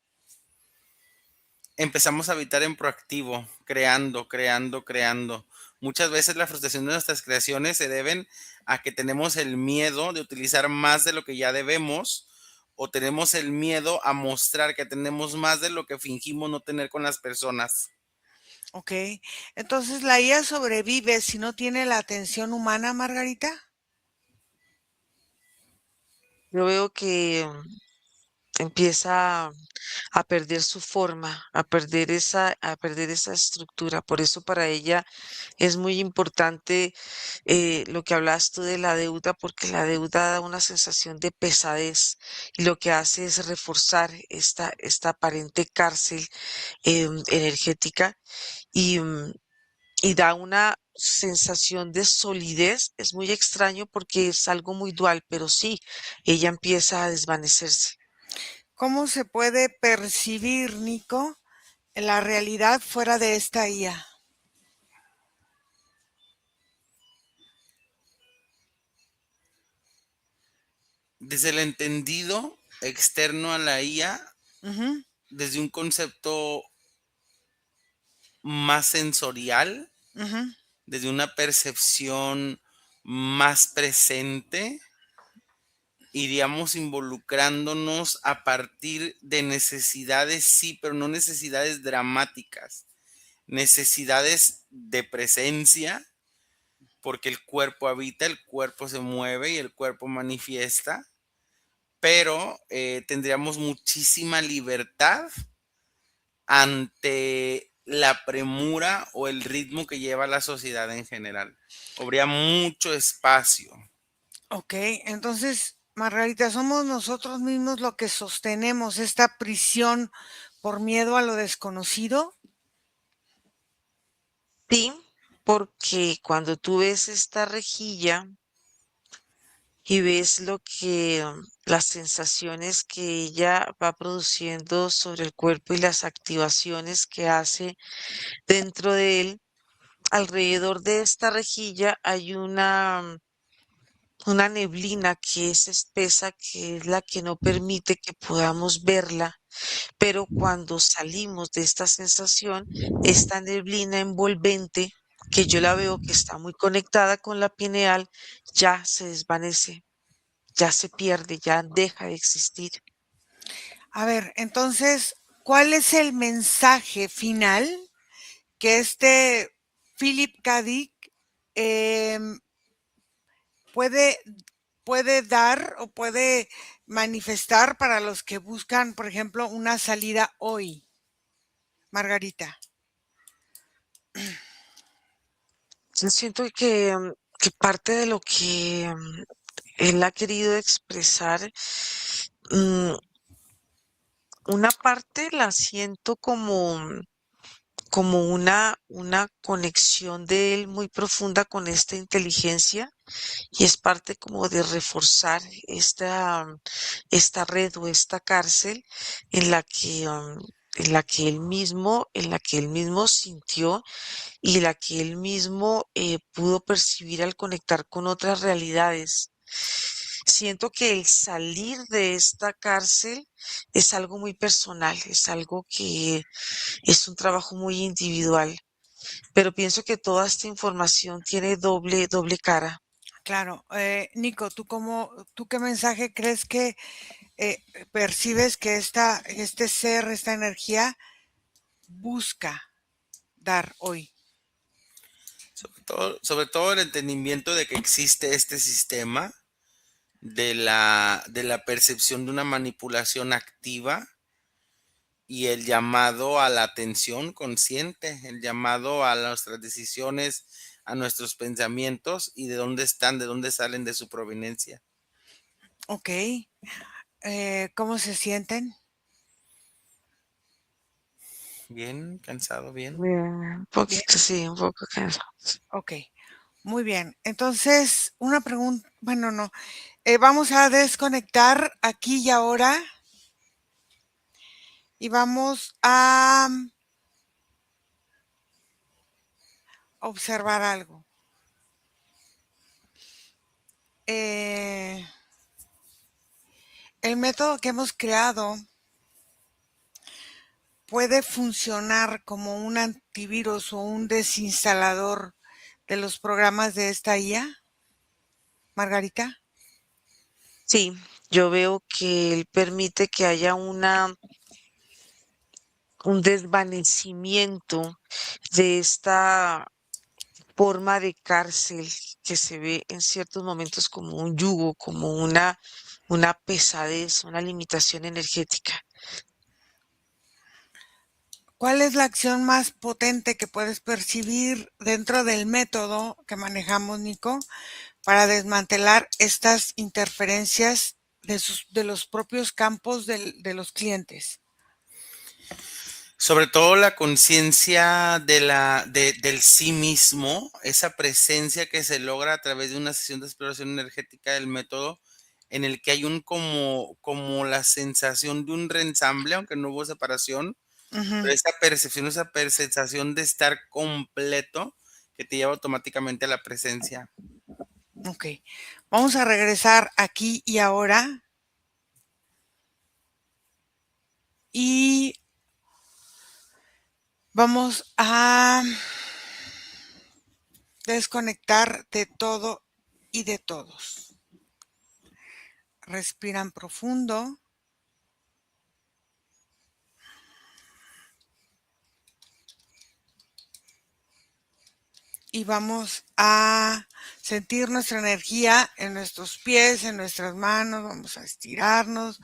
Empezamos a habitar en proactivo, creando, creando, creando. Muchas veces la frustración de nuestras creaciones se deben a que tenemos el miedo de utilizar más de lo que ya debemos o tenemos el miedo a mostrar que tenemos más de lo que fingimos no tener con las personas. Ok, entonces la IA sobrevive si no tiene la atención humana, Margarita. Yo veo que empieza a perder su forma, a perder esa estructura. Por eso para ella es muy importante lo que hablas tú de la deuda, porque la deuda da una sensación de pesadez y lo que hace es reforzar esta aparente cárcel energética y, y da una sensación de solidez. Es muy extraño porque es algo muy dual, pero sí, ella empieza a desvanecerse. ¿Cómo se puede percibir, Nico, la realidad fuera de esta IA? Desde el entendido externo a la IA, Ujú, desde un concepto más sensorial, ujú. desde una percepción más presente, iríamos involucrándonos a partir de necesidades, sí, pero no necesidades dramáticas, necesidades de presencia, porque el cuerpo habita, el cuerpo se mueve y el cuerpo manifiesta, pero tendríamos muchísima libertad ante la premura o el ritmo que lleva la sociedad en general. Habría mucho espacio. Ok, entonces, Margarita, somos nosotros mismos lo que sostenemos esta prisión por miedo a lo desconocido. Sí, porque cuando tú ves esta rejilla y ves lo que, las sensaciones que ella va produciendo sobre el cuerpo y las activaciones que hace dentro de él, alrededor de esta rejilla hay una neblina que es espesa, que es la que no permite que podamos verla, pero cuando salimos de esta sensación, esta neblina envolvente, que yo la veo que está muy conectada con la pineal, ya se desvanece, ya se pierde, ya deja de existir. A ver, entonces, ¿cuál es el mensaje final que este Philip K. Dick em, puede, puede dar o puede manifestar para los que buscan, por ejemplo, una salida hoy, Margarita? Yo siento que parte de lo que él ha querido expresar, mm, una parte la siento como una conexión de él muy profunda con esta inteligencia y es parte como de reforzar esta red o esta cárcel en la que, en la que él mismo sintió y la que él mismo pudo percibir al conectar con otras realidades. Siento que el salir de esta cárcel es algo muy personal, es algo que es un trabajo muy individual, pero pienso que toda esta información tiene doble cara. Claro, Nico, ¿tú qué mensaje crees que eh, percibes que este ser, esta energía busca dar hoy? Sobre todo el entendimiento de que existe este sistema de la percepción de una manipulación activa y el llamado a la atención consciente, el llamado a nuestras decisiones, a nuestros pensamientos y de dónde están, de dónde salen, de su proveniencia. Ok, ¿cómo se sienten? Bien, cansado, bien. Un Bien, poquito, sí, un poco cansado. ok, muy bien. Entonces, una pregunta, bueno, no, vamos a desconectar aquí y ahora y vamos a observar algo. Eh, el método que hemos creado puede funcionar como un antivirus o un desinstalador de los programas de esta IA, Margarita. Sí, yo veo que él permite que haya un desvanecimiento de esta forma de cárcel que se ve en ciertos momentos como un yugo, como una una pesadez, una limitación energética. ¿Cuál es la acción más potente que puedes percibir dentro del método que manejamos, Nico, para desmantelar estas interferencias de los propios campos de los clientes? Sobre todo la conciencia del sí mismo, esa presencia que se logra a través de una sesión de exploración energética del método, en el que hay como la sensación de un reensamble, aunque no hubo separación, Ujú. pero esa percepción, esa sensación de estar completo que te lleva automáticamente a la presencia. Ok. Vamos a regresar aquí y ahora y vamos a desconectar de todo y de todos. Respiran profundo. Y vamos a sentir nuestra energía en nuestros pies, en nuestras manos, vamos a estirarnos,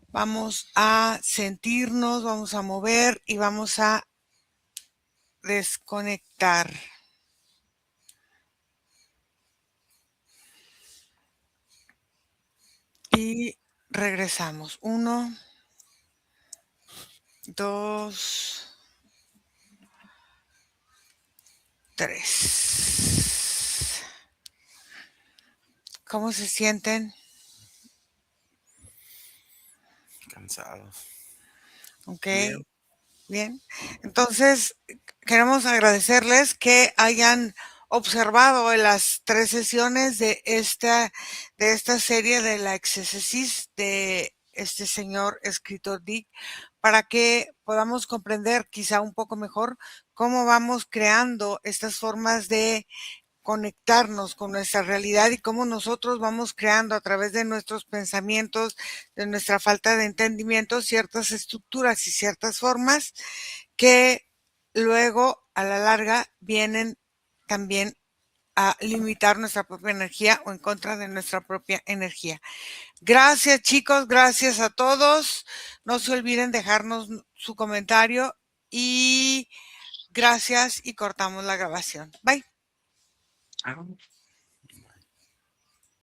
vamos a sentirnos, vamos a mover y vamos a desconectar. Y regresamos. 1, 2, 3. ¿Cómo se sienten? Cansados. Ok. Bien. Bien, entonces queremos agradecerles que hayan observado en las 3 sesiones de esta serie de la exégesis de este señor escritor Dick, para que podamos comprender quizá un poco mejor cómo vamos creando estas formas de conectarnos con nuestra realidad y cómo nosotros vamos creando a través de nuestros pensamientos, de nuestra falta de entendimiento, ciertas estructuras y ciertas formas que luego a la larga vienen también a limitar nuestra propia energía o en contra de nuestra propia energía. Gracias chicos, gracias a todos. No se olviden dejarnos su comentario y gracias y cortamos la grabación. Bye.